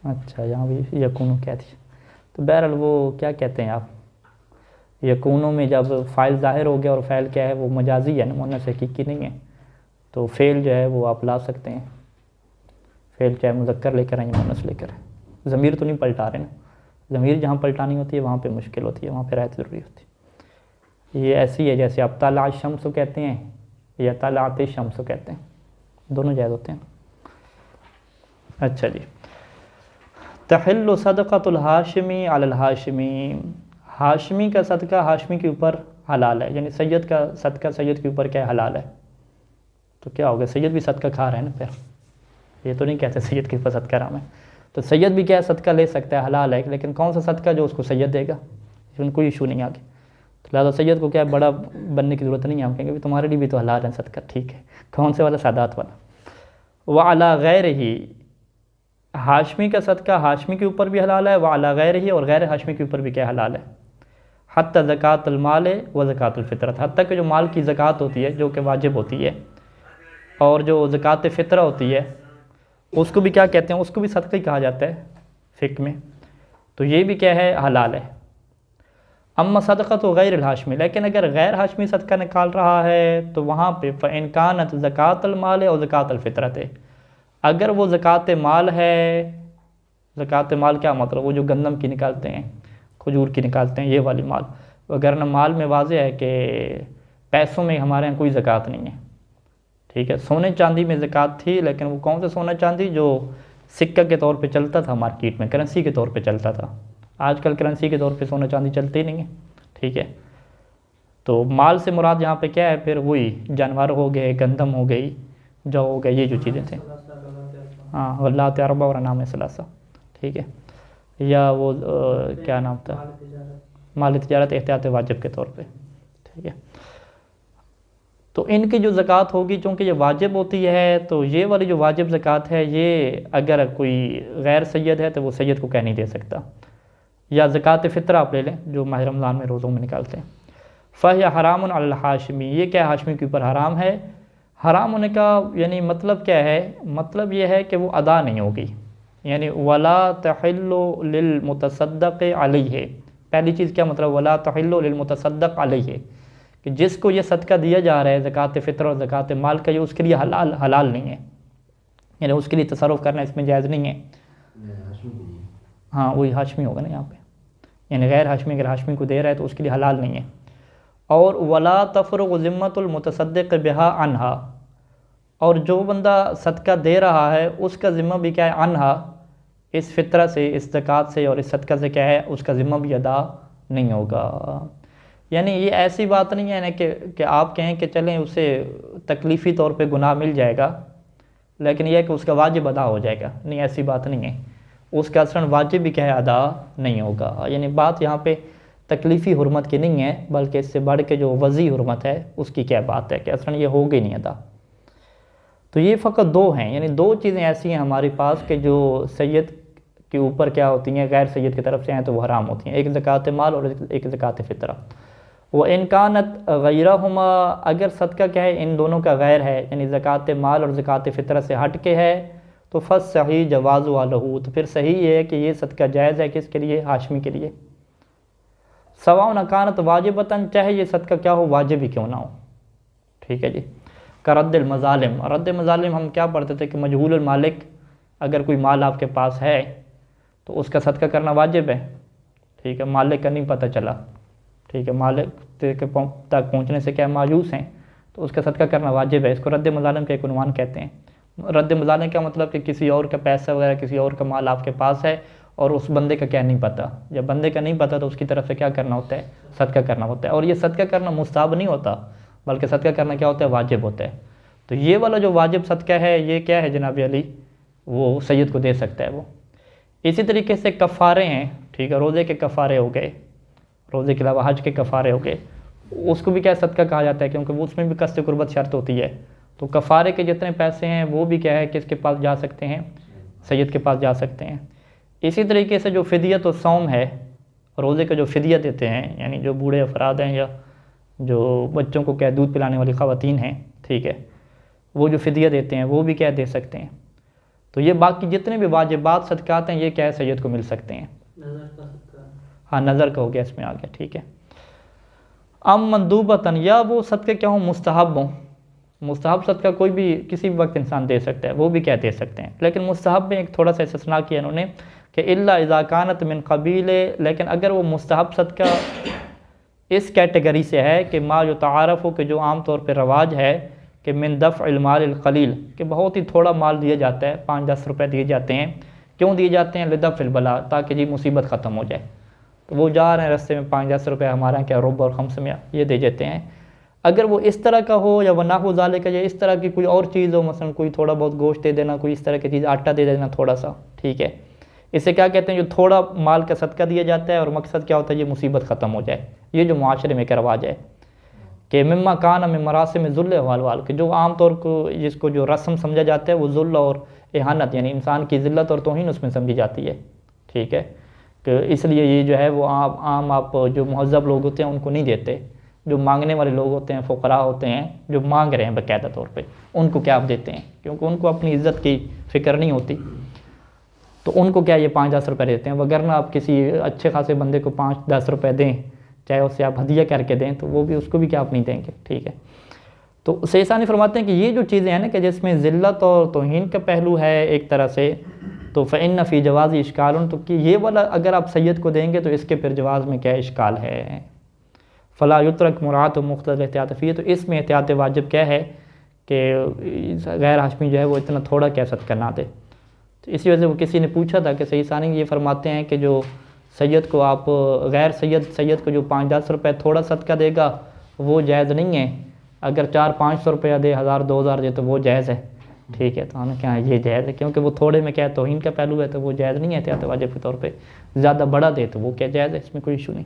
अच्छा, यहाँ भी यकूनो कह दिया, तो बहरहाल वो क्या कहते हैं आप, यकूनो में जब फ़ाइल ज़ाहिर हो गया और फ़ाइल क्या है वो मजाजी है ना, मुन्नस हकीकी नहीं है, तो फ़ेल जो है वो आप ला सकते हैं। फ़ेल चाहे मुज़क्कर लेकर आए या मुन्नस लेकर आए, ज़मीर तो नहीं पलटा रहे ना, ज़मीर जहाँ पलटानी होती है वहाँ पे मुश्किल होती है, वहाँ पे रायत ज़रूरी होती है। ये ऐसी है जैसे आप तला शम्स कहते हैं या तलाते शम्स कहते हैं, दोनों जायज़ होते हैं। अच्छा जी, तहिल्लु सदक़तुल हाशिमी अलल हाशिमी, हाशमी का सदका हाशमी के ऊपर हलाल है, यानी सैयद का सदका सैयद के ऊपर क्या है, हलाल है। तो क्या हो गया, सैयद भी सदका खा रहे हैं ना, फिर ये तो नहीं कहते सैयद के ऊपर सदका हराम है। तो सैयद भी क्या है, सदका ले सकता है, हलाल है, लेकिन कौन सा सदका जो उसको सैयद देगा, इसमें कोई इशू नहीं आगे। तो लिहाजा सैयद को क्या है, बड़ा बनने की ज़रूरत नहीं है, हम कहेंगे तुम्हारे लिए भी तो हलाल है सदका, ठीक है। कौन से वाला, सादात वाला। व अला गैरिही, हाशमी का सदका हाशमी के ऊपर भी हलाल है, व अला गैरिही, और गैर हाशमी के ऊपर भी क्या हलाल है। हत्ता ज़कातुल माल व ज़कातुल फ़ितरत, हत्ता कि जो माल की ज़कात होती है जो कि वाजिब होती है, और जो ज़कात फ़ितरा होती है उसको भी क्या कहते हैं, उसको भी सदका ही कहा जाता है फ़िक़्ह में। तो ये भी क्या है, हलाल है। अम्मा सदक़ा तो गैर हाशमी, लेकिन अगर गैर हाशमी सदका निकाल रहा है तो वहाँ पे फ़इन कानत ज़कातुल माल और ज़कातुल फ़ितरत, अगर वो ज़कात माल है, ज़कात माल क्या मतलब, वो जो गंदम की निकालते हैं, खजूर की निकालते हैं, ये वाली माल। अगर न माल में वाज़े है कि पैसों में हमारे यहाँ कोई ज़कात नहीं है, ठीक है। सोने चांदी में ज़कात थी, लेकिन वो कौन सा सोना चांदी, जो सिक्का के तौर पे चलता था मार्केट में, करेंसी के तौर पे चलता था। आजकल करेंसी के तौर पे सोना चांदी चलते ही नहीं है, ठीक है। तो माल से मुराद यहाँ पे क्या है, फिर वही जानवर हो गए, गंदम हो गई, जौ हो गए, ये जो चीज़ें थे। हाँ, वल्लाह अरबा और नाम सलासा, ठीक है। या वो क्या नाम था, माल तिजारत एहतियात वाजिब के तौर पे, ठीक है। तो इनकी जो ज़कात होगी, चूँकि ये वाजिब होती है, तो ये वाली जो वाजिब ज़कात है, ये अगर कोई गैर सैयद है तो वो सैयद को कह नहीं दे सकता। या ज़कात फ़ितरा आप ले लें, जो माह रमज़ान में रोज़ों में निकालते हैं। फ़हिया हरामुन अल हाशमी, ये क्या हाशमी के ऊपर हराम है। हराम होने का यानी मतलब क्या है, मतलब ये है कि वो अदा नहीं होगी, यानी वला तहिल्लु लिल मुतसद्दक़ अलैहि। पहली चीज़ क्या मतलब, वला तहिल्लु लिल मुतसद्दक़ अलैहि, कि जिसको ये सदका दिया जा रहा है ज़कात फ़ितर और ज़कात माल का, ये उसके लिए हलाल नहीं है, यानी उसके लिए तसर्रुफ़ करना इसमें जायज़ नहीं है। हाँ, वही हाशमी होगा ना यहाँ पे, यानी गैर हाशमी अगर हाशमी को दे रहा है तो उसके लिए हलाल नहीं है। और वला तफ़रुग़ ज़िम्मतुल मुतसद्दिक़ बिहा अन्हा, और जो बंदा सदका दे रहा है उसका ज़िम्मा भी क्या है, अन्हा, इस फ़ितरा से, इस ज़कात से और इस सदका से क्या है, उसका ज़िम्मा भी अदा नहीं होगा। यानी ये ऐसी बात नहीं है ना कि आप कहें कि चलें उसे तकलीफ़ी तौर पे गुनाह मिल जाएगा, लेकिन यह है कि उसका वाजिब अदा हो जाएगा, नहीं, ऐसी बात नहीं है। उसका असलन वाजिब भी क्या है, अदा नहीं होगा। यानी बात यहाँ पे तकलीफ़ी हुर्मत की नहीं है, बल्कि इससे बढ़ के जो वज़ी हुर्मत है उसकी क्या बात है कि असलन ये होगी नहीं अदा। तो ये फ़कत दो हैं, यानी दो चीज़ें ऐसी हैं हमारे पास कि जो सैयद के ऊपर क्या होती हैं, गैर सैयद की तरफ से हैं तो वो हराम होती हैं, एक ज़कात माल और एक ज़कात फ़ितरा। व इनकानत गैरहुमा, अगर सदका क्या है इन दोनों का गैर है, यानी ज़कात माल और ज़कात फ़ितरा से हट के है, तो फ़स सही जवाज़ वालहू, तो फिर सही ये है कि ये सदका जायज़ है किसके लिए, हाशमी के लिए। सवाउन अकानत वाजिबतन, चाहे ये सदका क्या हो, वाजिब ही क्यों ना हो, ठीक है जी। का रद्दल मज़ालिम, रद्द मज़ालिम हम क्या पढ़ते थे कि मजहूल मालिक, अगर कोई माल आपके पास है तो उसका सदका करना वाजिब है, ठीक है। मालिक का नहीं पता चला, ठीक है, मालिक तक पहुँचने से क्या मायूस हैं, तो उसका सदका करना वाजिब है। इसको रद्द मज़ालिम का एक उन्वान कहते हैं। रद्द मज़ालिम का मतलब कि किसी और का पैसा वगैरह, किसी और का माल आपके पास है और उस बंदे का क्या नहीं पता। जब बंदे का नहीं पता तो उसकी तरफ से क्या करना होता है, सदका करना होता है। और ये सदका करना मुस्ताहब नहीं होता, बल्कि सदका करना क्या होता है, वाजिब होता है। तो ये वाला जो वाजिब सदका है, ये क्या है जनाब अली, वो सैयद को दे सकता है वो। इसी तरीके से कफ़ारे हैं, ठीक है, रोज़े के कफ़ारे हो गए, रोज़े के अलावा हज के कफ़ारे हो गए, उसको भी क्या सदका कहा जाता है, क्योंकि वो उसमें भी कस्द कुर्बत शर्त होती है। तो कफ़ारे के जितने पैसे हैं वो भी क्या है, किसके पास जा सकते हैं, सैयद के पास जा सकते हैं। इसी तरीके से जो फ़िदियत और सौम है, रोज़े का जो फ़िदिया देते हैं, यानी जो बूढ़े अफराद हैं या जो बच्चों को क्या दूध पिलाने वाली ख़वातीन हैं, ठीक है, वो जो फ़िदिया देते हैं वो भी क्या दे सकते हैं। तो ये बाकी जितने भी वाजिबात सदकात हैं, ये क्या है, सैयद को मिल सकते हैं। हाँ, नज़र का हो गया, इसमें आ गया, ठीक है। अम मंदूबतन, या वो सदक़े क्या हो, मुस्तहब हों। मुस्तहब सदका कोई भी किसी भी वक्त इंसान दे सकता है, वो भी क्या दे सकते हैं। लेकिन मुस्तहब में एक थोड़ा सा इस्तिस्ना किया इन्होंने कि इल्ला इज़ा कानत मिन क़बील, लेकिन अगर वो मुस्तहब सदका इस कैटेगरी से है कि मा जो तारफ़ हो कि जो आम तौर पर रवाज है कि मिन दफ़्इल माल क़लील, कि बहुत ही थोड़ा माल दिया जाता है, 5-10 रुपये दिए जाते हैं। क्यों दिए जाते हैं? लिदफ़्इल बला, ताकि जी मुसीबत ख़त्म हो जाए। तो वो जा रहे हैं रास्ते में 5-10 रुपये हमारा क्या रुब और खम्स में ये दे देते हैं। अगर वो इस तरह का हो या वनाहु ज़ालिका, या इस तरह की कोई और चीज़ हो, मसलन कोई थोड़ा बहुत गोश्त दे देना, कोई इस तरह की चीज़, आटा दे देना थोड़ा सा, ठीक है, इसे क्या कहते हैं? जो थोड़ा माल का सदका दिया जाता है और मकसद क्या होता है? ये मुसीबत ख़त्म हो जाए। ये जो मुआशरे में का रवाज है कि मिम्मा कान में मरासिम ज़ुल्ल वाल, कि जो आम तौर को जिसको जो रस्म समझा जाता है वो ज़ुल्ल और एहानत, यानी इंसान की ज़िल्लत और तौहीन उसमें समझी जाती है, ठीक है। कि इसलिए ये जो है वो आम आप जो महज़्ज़ब लोग होते हैं उनको नहीं देते। जो मांगने वाले लोग होते हैं, फ़ुक़रा होते हैं, जो मांग रहे हैं बाकायदा तौर पे, उनको क्या आप देते हैं? क्योंकि उनको अपनी इज़्ज़त की फ़िक्र नहीं होती, तो उनको क्या ये 5-10 रुपये देते हैं। वगरना आप किसी अच्छे खासे बंदे को 5-10 रुपये दें, चाहे उससे आप हदिया करके दें, तो वो भी, उसको भी क्या आप नहीं देंगे, ठीक है। तो सैयसानी फरमाते हैं कि ये जो चीज़ें हैं ना कि जिसमें ज़िल्लत और तौहीन का पहलू है एक तरह से, तो फ़इन्न फ़ी जवाज़ इश्काल, तो कि ये वाला अगर आप सैयद को देंगे तो इसके फिर जवाज़ में क्या इश्काल है। फ़ला युतरक मुरात व मुख्तलिफ़ एहतियात फ़ी, तो इसमें एहतियात वाजिब क्या है कि गैर हाशमी जो है वो इतना थोड़ा क्या सदका ना दे। तो इसी वजह से वो किसी ने पूछा था कि सैयसानी ये फरमाते हैं कि जो सैयद को आप गैर सैयद को जो 5-10 रुपये थोड़ा सदका देगा वो जायज़ नहीं है। अगर 400-500 रुपया दे, 1000-2000 दे, तो वो जायज़ है, ठीक है। तो हमने क्या ये जायज़ है, क्योंकि वो थोड़े में क्या है तौहीन का पहलू है, तो वो जायज़ नहीं है एहतियात वाजिब के तौर पे। ज़्यादा बड़ा दे तो वो क्या जायज़ है, इसमें कोई इशू नहीं।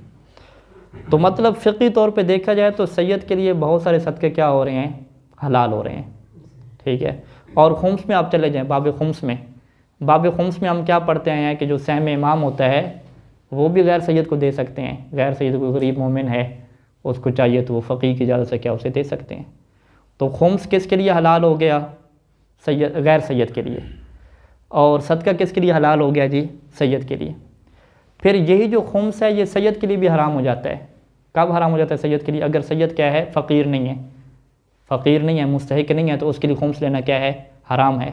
तो मतलब फ़िक़ही तौर पे देखा जाए तो सैयद के लिए बहुत सारे सदक़े क्या हो रहे हैं? हलाल हो रहे हैं, ठीक है। और खुम्स में आप चले जाएँ, बाब खुम्स में हम क्या पढ़ते हैं कि जो सहम इमाम होता है वो भी गैर सैयद को दे सकते हैं। गैर सैयद को गरीब मोमिन है, उसको चाहिए तो वो फ़क़ीह की इजाज़त से क्या उसे दे सकते हैं। तो खुम्स किसके लिए हलाल हो गया? गैर सैयद के लिए। और सदका किसके लिए हलाल हो गया जी? सैयद के लिए। फिर यही जो खुम्स है ये सैयद के लिए भी हराम हो जाता है। कब हराम हो जाता है सैयद के लिए? अगर सैयद क्या है? फ़कीर नहीं है, मुस्तहिक नहीं है, तो उसके लिए खुम्स लेना क्या है? हराम है।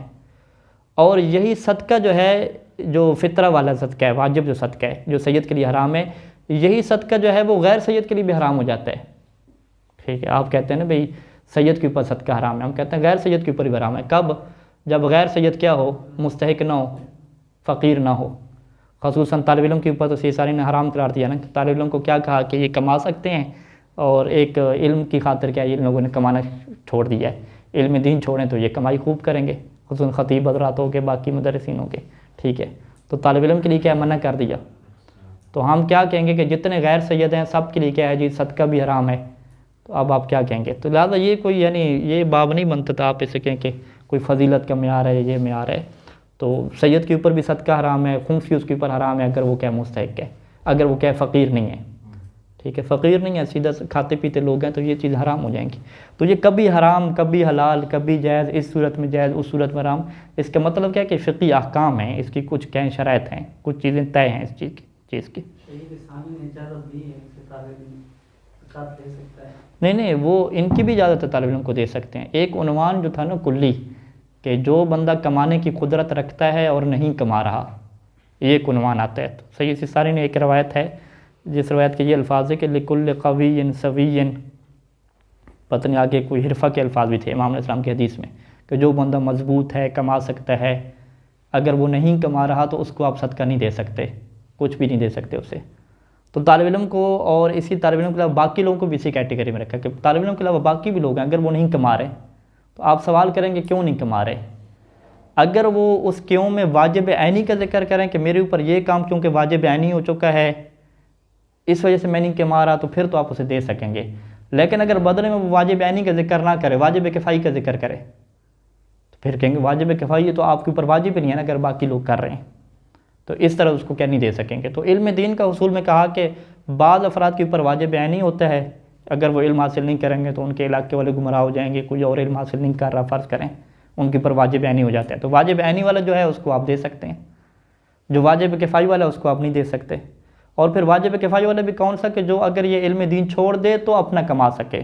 और यही सदका जो है, जो फ़ितरा वाला सदका है, वाजिब जो सदका है, जो सैयद के लिए हराम है, यही सदका जो है वो गैर सैयद के लिए भी हराम हो जाता है, ठीक है। आप कहते हैं ना भाई सैयद के ऊपर सदका हराम है, हम कहते हैं गैर सैयद के ऊपर भी हराम है। कब? जब गैर सैयद क्या हो? मुस्तहिक ना हो, फ़कीर ना हो। ख़ुसूसन तालिब इल्म के ऊपर तो सैयसानी ने हराम करार दिया ना। तालिब इल्म को क्या कहा कि ये कमा सकते हैं, और एक इल्म की खातिर क्या इन लोगों ने कमाना छोड़ दिया है। इल्म दीन छोड़ें तो ये कमाई खूब करेंगे, ख़ुसूसन ख़तीब हज़रात हो के, बाकी मुदर्रिसीन हो के, ठीक है। तो तालिब इल्म के लिए क्या मना कर दिया। तो हम क्या कहेंगे कि जितने गैर सैयद हैं सब के लिए क्या है जी? सदका भी हराम है। तो अब आप क्या कहेंगे? तो लिहाजा ये कोई यानी ये बाब नहीं बनता था आप इसे कहें कि कोई फजीलत का म्यार है, ये म्यार है। तो सैयद के ऊपर भी सदका हराम है, खुम्स भी उसके ऊपर हराम है अगर वो क्या मुस्तहिक है, अगर वो क्या फ़कीर नहीं है, ठीक है। फ़कीर नहीं है, सीधा खाते पीते लोग हैं, तो ये चीज़ हराम हो जाएंगी। तो ये कभी हराम, कभी हलाल, कभी जायज़, इस सूरत में जायज़, उस सूरत में हराम। इसका मतलब क्या है कि फ़िक़ही अहकाम हैं, इसकी कुछ क्या शराइत हैं, कुछ चीज़ें तय हैं इस चीज़ की। नहीं, वो इनकी भी इजाज़त है, तालिब इल्म को दे सकते हैं। एक उन्वान जो था ना कुल्ली, कि जो बंदा कमाने की कुदरत रखता है और नहीं कमा रहा, ये एक उन्वान आता है। तो सही सिसारी ने एक रवायत है, जिस रवायत के ये अल्फाज है कि लिकुल्ल क़विय्यिन सविय्यिन, पता नहीं आगे कोई हिरफ़ा के अल्फाज भी थे इमाम अलैहिस्सलाम की हदीस में, कि जो बंदा मजबूत है, कमा सकता है, अगर वो नहीं कमा रहा तो उसको आप सदका नहीं दे सकते, कुछ भी नहीं दे सकते उसे। तो तालिब इल्म को, और इसी तालिब इल्म के अलावा बाकी लोगों को भी इसी कैटेगरी में रखा कि तालिब इल्म के अलावा बाकी भी लोग हैं, अगर वो नहीं कमा रहे तो आप सवाल करेंगे क्यों नहीं कमा रहे। अगर वो उस क्यों में वाजिब ऐनी का जिक्र करें कि मेरे ऊपर ये काम क्योंकि वाजिब ऐनी हो चुका है, इस वजह से मैं नहीं कमा रहा, तो फिर तो आप उसे दे सकेंगे। लेकिन अगर बदले में वो वाजिब ऐनी का जिक्र ना करे, वाजिब किफ़ाई का जिक्र करे, तो फिर कहेंगे वाजिब किफ़ाई तो आपके ऊपर वाजिब नहीं है ना, अगर बाकी लोग कर रहे हैं, तो इस तरह उसको क्या नहीं दे सकेंगे। तो इल्म दीन का उसूल में कहा कि बाज़ अफराद के ऊपर वाजिब ऐनी होता है, अगर वो इल्म हासिल नहीं करेंगे तो उनके इलाके वाले गुमराह हो जाएंगे, कोई और इल्म हासिल नहीं कर रहा फ़र्ज़ करें, उनके ऊपर वाजिब ऐनी हो जाता है। तो वाजिब ऐनी वाला जो है उसको आप दे सकते हैं, जो वाजिब किफ़ाई वाला उसको आप नहीं दे सकते। और फिर वाजिब किफ़ाई वाला भी कौन सा, कि जो अगर ये इल्म दीन छोड़ दे तो अपना कमा सके।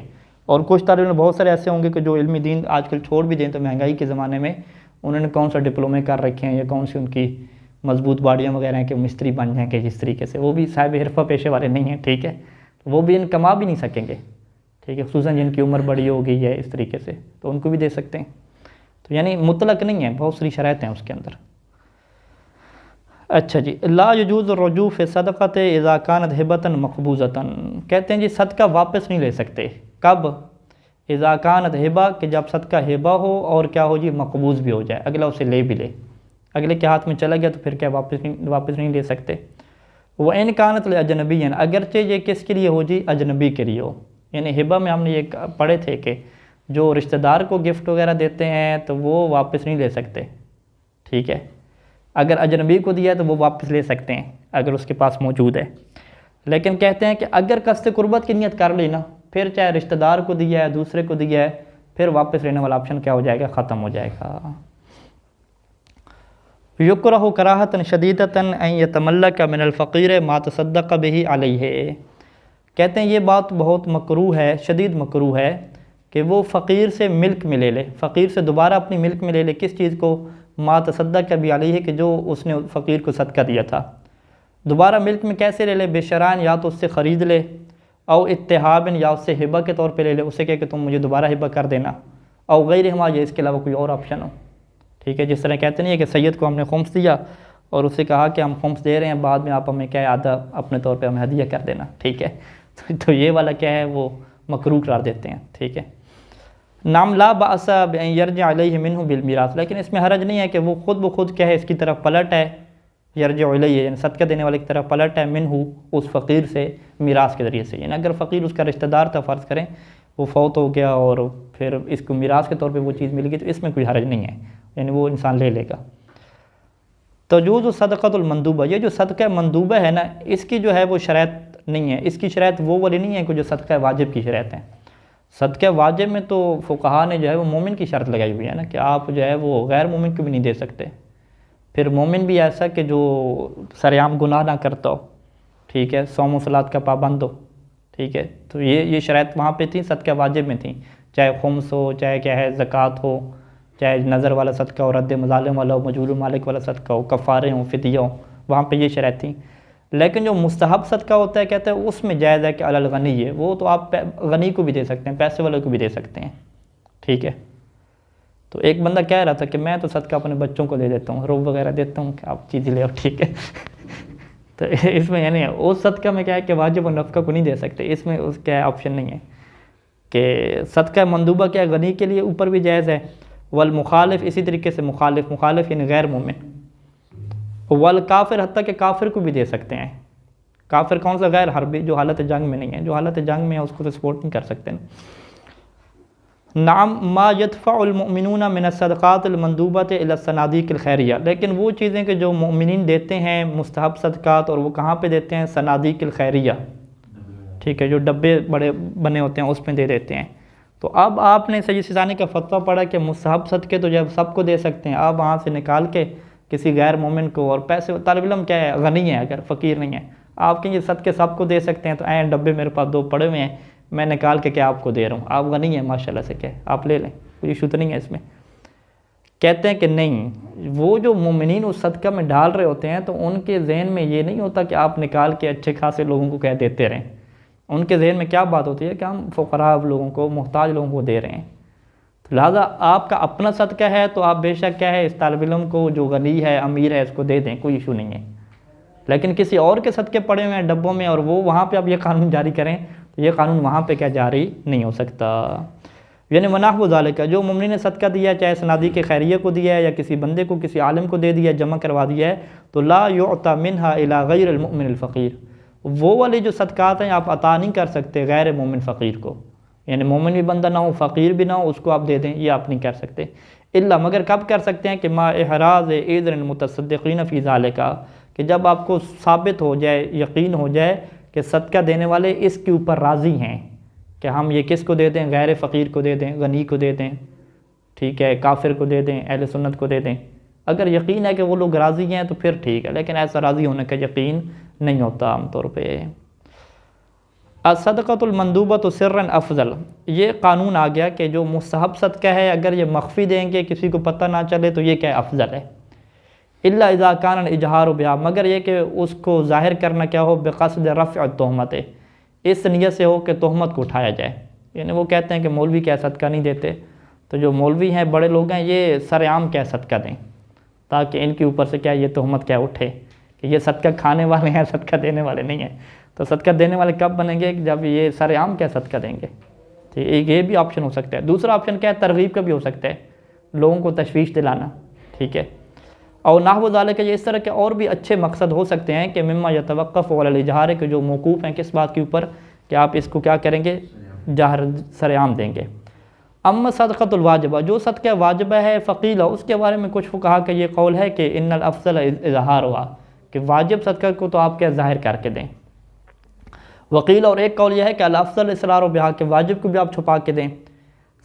और कुछ तालिब इल्म बहुत सारे ऐसे होंगे कि जो इल्म दीन आजकल छोड़ भी दें, तो महंगाई के ज़माने में उन्होंने कौन सा डिप्लोमे कर रखे हैं या कौन सी उनकी मजबूत बाड़ियाँ वगैरह हैं कि मिस्त्री बन जाएँ कि जिस तरीके से, वो भी साहिब हिरफ़ा पेशे वाले नहीं हैं, ठीक है। वो भी कमा भी नहीं सकेंगे, ठीक है, खुसूसन जिनकी उम्र बड़ी हो गई है इस तरीके से, तो उनको भी दे सकते हैं। तो यानी मुतलक नहीं है, बहुत सारी शराइत हैं उसके अंदर। अच्छा जी, ला यजूज़ रुजू फ़ी सदक़त इज़ा कानत हिबतन मक़बूज़तन, कहते हैं जी सदका वापस नहीं ले सकते। कब? इज़ा कानत हिबा, कि जब सदका हिबा हो और क्या हो जी, मक़बूज़ भी हो जाए, अगला उसे ले भी ले, अगले के हाथ में चला गया तो फिर क्या वापस नहीं ले सकते। वह इन कानत अजनबीन, अगरचे ये किसके लिए हो जी, अजनबी के लिए हो। यानी हिबा में हमने ये पढ़े थे कि जो रिश्तेदार को गिफ्ट वगैरह देते हैं तो वो वापस नहीं ले सकते, ठीक है। अगर अजनबी को दिया तो वो वापस ले सकते हैं अगर उसके पास मौजूद है। लेकिन कहते हैं कि अगर कस्द कुर्बत की नियत कर ली ना, फिर चाहे रिश्तेदार को दिया है, दूसरे को दिया है, फिर वापस लेने वाला ऑप्शन क्या हो जाएगा, ख़त्म हो जाएगा। युकरहु कराहतन शदीदतन अन यतमल्लक मिनल फ़क़ीर मा तसद्दक़ बिही अलैहि, कहते हैं ये बात बहुत मकरूह है, शदीद मकरूह है कि वो फ़क़ीर से मिल्क में ले ले, फ़क़ीर से दोबारा अपनी मिल्क में ले ले, किस चीज़ को, मा तसद्दक़ बिही अलैहि, कि जो उसने फ़क़ीर को सदका दिया था। दोबारा मिल्क में कैसे ले ले, बेशरान, या तो उससे ख़रीद ले, और इत्तिहाबन, या उससे हिबा के तौर पे ले ले, उससे कहे कि तुम मुझे दोबारा हिबा कर देना, और गैर हमा, ये इसके अलावा कोई और ऑप्शन हो, ठीक है। जिस तरह कहते नहीं है कि सैयद को हमने खुम्स दिया और उससे कहा कि हम खुम्स दे रहे हैं, बाद में आप हमें क्या है आधा अपने तौर पे हमें हदिया कर देना, ठीक है। तो ये वाला क्या है, वो मकरूह करार देते हैं, ठीक है। नाम ला बासा यरज अलैहि मिन्हु बिल मीरास, लेकिन इसमें हरज नहीं है कि वो खुद ब खुद क्या है इसकी तरफ पलट है, यरज अलैहि यानी सदका देने वाले की तरफ पलट है, मिन्हु उस फ़क़ीर से मीरास के ज़रिए से। यानी अगर फ़क़ीर उसका रिश्तेदार था, फ़र्ज़ करें वो फौत हो गया और फिर इसको मीरास के तौर पे वो चीज़ मिल गई, तो इसमें कोई हरज नहीं है, यानी वो इंसान ले लेगा। तजूज़ सदक़तुल मंदूबा, ये जो सदका मंदूबा है ना, इसकी जो है वो शरत नहीं है, इसकी शरत वो वाली नहीं है कि जो सदका वाजिब की शरत है। सदका वाजिब में तो फ़ुक़हा ने जो है वो मोमिन की शर्त लगाई हुई है ना, कि आप जो है वो गैर मोमिन को भी नहीं दे सकते। फिर मोमिन भी ऐसा कि जो सरेआम गुनाह ना करता हो, ठीक है, सौम व सलात का पाबंद हो, ठीक है। तो ये शरत वहाँ पे थी, सदका वाजिब में थी, चाहे खुम्स हो, चाहे क्या है ज़कात हो, चाहे नज़र वाला सदका हो, रद्द मज़ालिम वाला हो, मजूर मालिक वाला सदका हो, कफ़ारे हों, फ़िदिया हो, वहाँ पे ये शरत थी। लेकिन जो मुस्तहब सदका होता है, कहते हैं उसमें जायज़ है कि अलल गनी है, वो तो आप गनी को भी दे सकते हैं, पैसे वाले को भी दे सकते हैं, ठीक है। तो एक बंदा कह रहा था कि मैं तो सदका अपने बच्चों को दे देता हूँ, रोब वगैरह देता हूँ, कि आप चीज़ें ले आओ, ठीक है। तो इसमें यानी उस सदका में क्या है कि वाजिब और नफ़का को नहीं दे सकते, इसमें उस क्या ऑप्शन नहीं है कि सदका मंदूबा क्या गनी के लिए ऊपर भी जायज़ है। वल मुखालिफ, इसी तरीके से मुखालिफ यानी गैर मोमिन, वल काफिर, हत्ता कि काफिर को भी दे सकते हैं। काफिर कौन सा, गैर हरबी, जो हालत जंग में नहीं है, जो हालत जंग में है उसको तो सपोर्ट नहीं कर सकते। नाम मा यदफ़उल मुमिनूना मिन सदक़ातिल मंदूबत इला सनादीक़िल खैरिया, लेकिन वो चीज़ें कि जो मोमिनीन देते हैं मुस्तहब सदक़ात, और वो कहाँ पे देते हैं, सनादीक़िल खैरिया, ठीक है, जो डब्बे बड़े बने होते हैं उसमें दे देते हैं। तो अब आपने सैयद सिस्तानी का फतवा पढ़ा कि मुस्तहब सदक़े तो जब सबको दे सकते हैं, आप वहाँ से निकाल के किसी गैर मोमिन को, और पैसे तालिब इल्म क्या है गनी है, अगर फ़कीर नहीं है, आप कहेंगे सदक़े सबको दे सकते हैं, तो ऐ डब्बे मेरे पास 2 पड़े हुए हैं, मैं निकाल के क्या आपको दे रहा हूँ, आप गनी है माशाल्लाह से, क्या आप ले लें, कोई इशू तो नहीं है इसमें। कहते हैं कि नहीं, वो जो मोमिनीन उस सदका में डाल रहे होते हैं तो उनके जहन में ये नहीं होता कि आप निकाल के अच्छे खासे लोगों को क्या देते रहें, उनके जहन में क्या बात होती है कि हम फ़ुक़रा लोगों को, मोहताज लोगों को दे रहे हैं। तो लिहाजा आपका अपना सदका है तो आप बेशक क्या है इस तालिब इल्म को जो गनी है, अमीर है, इसको दे दें, कोई इशू नहीं है। लेकिन किसी और के सदके पड़े हुए हैं डब्बों में और वो वहाँ पे आप ये कानून जारी करें, तो ये कानून वहाँ पे क्या जारी नहीं हो सकता। यानी वनाहु ज़ालिका, जो मुमिन ने सदका दिया, चाहे सनादी के खैरिया को दिया है या किसी बंदे को, किसी आलिम को दे दिया, जमा करवा दिया है, तो ला युअता मिन्हा इला गैरिल मुमिनिल फ़क़ीर, वो वाले जो सदक़ात हैं आप अता नहीं कर सकते गैर मोमिन फ़क़ीर को, यानी मोमिन भी बंदा ना हो, फ़क़ीर भी ना हो, उसको आप दे दें, ये आप नहीं कर सकते। इल्ला, मगर कब कर सकते हैं कि मा इहराज़ इज़्निल मुतसद्दिक़ीन फ़ी ज़ालिका, कि जब आपको साबित हो जाए, यकीन हो जाए कि सदका देने वाले इसके ऊपर राज़ी हैं कि हम ये किसको दे दें, गैर फ़क़ीर को दे दें, गनी को दे दें, ठीक है, काफिर को दे दें, अहले सुन्नत को दे दें। अगर यकीन है कि वो लोग राज़ी हैं तो फिर ठीक है, लेकिन ऐसा राज़ी होने का यकीन नहीं होता आमतौर पर। असदक़तुल मंदूबत सिर्रन अफ़ज़ल, ये कानून आ गया कि जो मुस्तहब सदका है अगर ये मख्फ़ी देंगे, किसी को पता ना चले, तो ये क्या अफ़ज़ल है। इल्ला इज़ा कान इजहार बिहा, मगर ये कि उसको ज़ाहिर करना क्या हो, बेक़स्द रफ़अ तोहमत, इस नीयत से हो कि तोहमत को उठाया जाए। यानी वो कहते हैं कि मौलवी क्या सदका नहीं देते, तो जो मौलवी हैं, बड़े लोग हैं, ये सरेआम क्या सदका दें, ताकि इनके ऊपर से क्या ये तोहमत क्या उठे कि ये सदका खाने वाले हैं, सदका देने वाले नहीं हैं। तो सदका देने वाले कब बनेंगे, जब ये सरेआम क्या सदका देंगे। तो एक ये भी ऑप्शन हो सकता है। दूसरा ऑप्शन क्या है, तरगीब का भी हो सकता है, लोगों को तशवीश दिलाना, ठीक है। और नाहव ज़ालिका ये इस तरह के और भी अच्छे मकसद हो सकते हैं कि मिम्मा यतवक्कफ़ अलल इजहार, के जो मौकूफ़ हैं किस बात के ऊपर कि आप इसको क्या करेंगे, जहर सरेआम देंगे। अम्मा सदक़तुल वाजिबा, जो सदका वाजिबा है, फ़क़ीला, उसके बारे में कुछ फुक़हा का ये कौल है कि इन्नल अफ़ज़ल इज़हार हुआ, कि वाजिब सदका को तो आप क्या ज़ाहिर करके दें। वकील, और एक कौल यह है कि अल अफ़ज़ल इसरार बिहा, के वाजिब को भी आप छुपा के दें।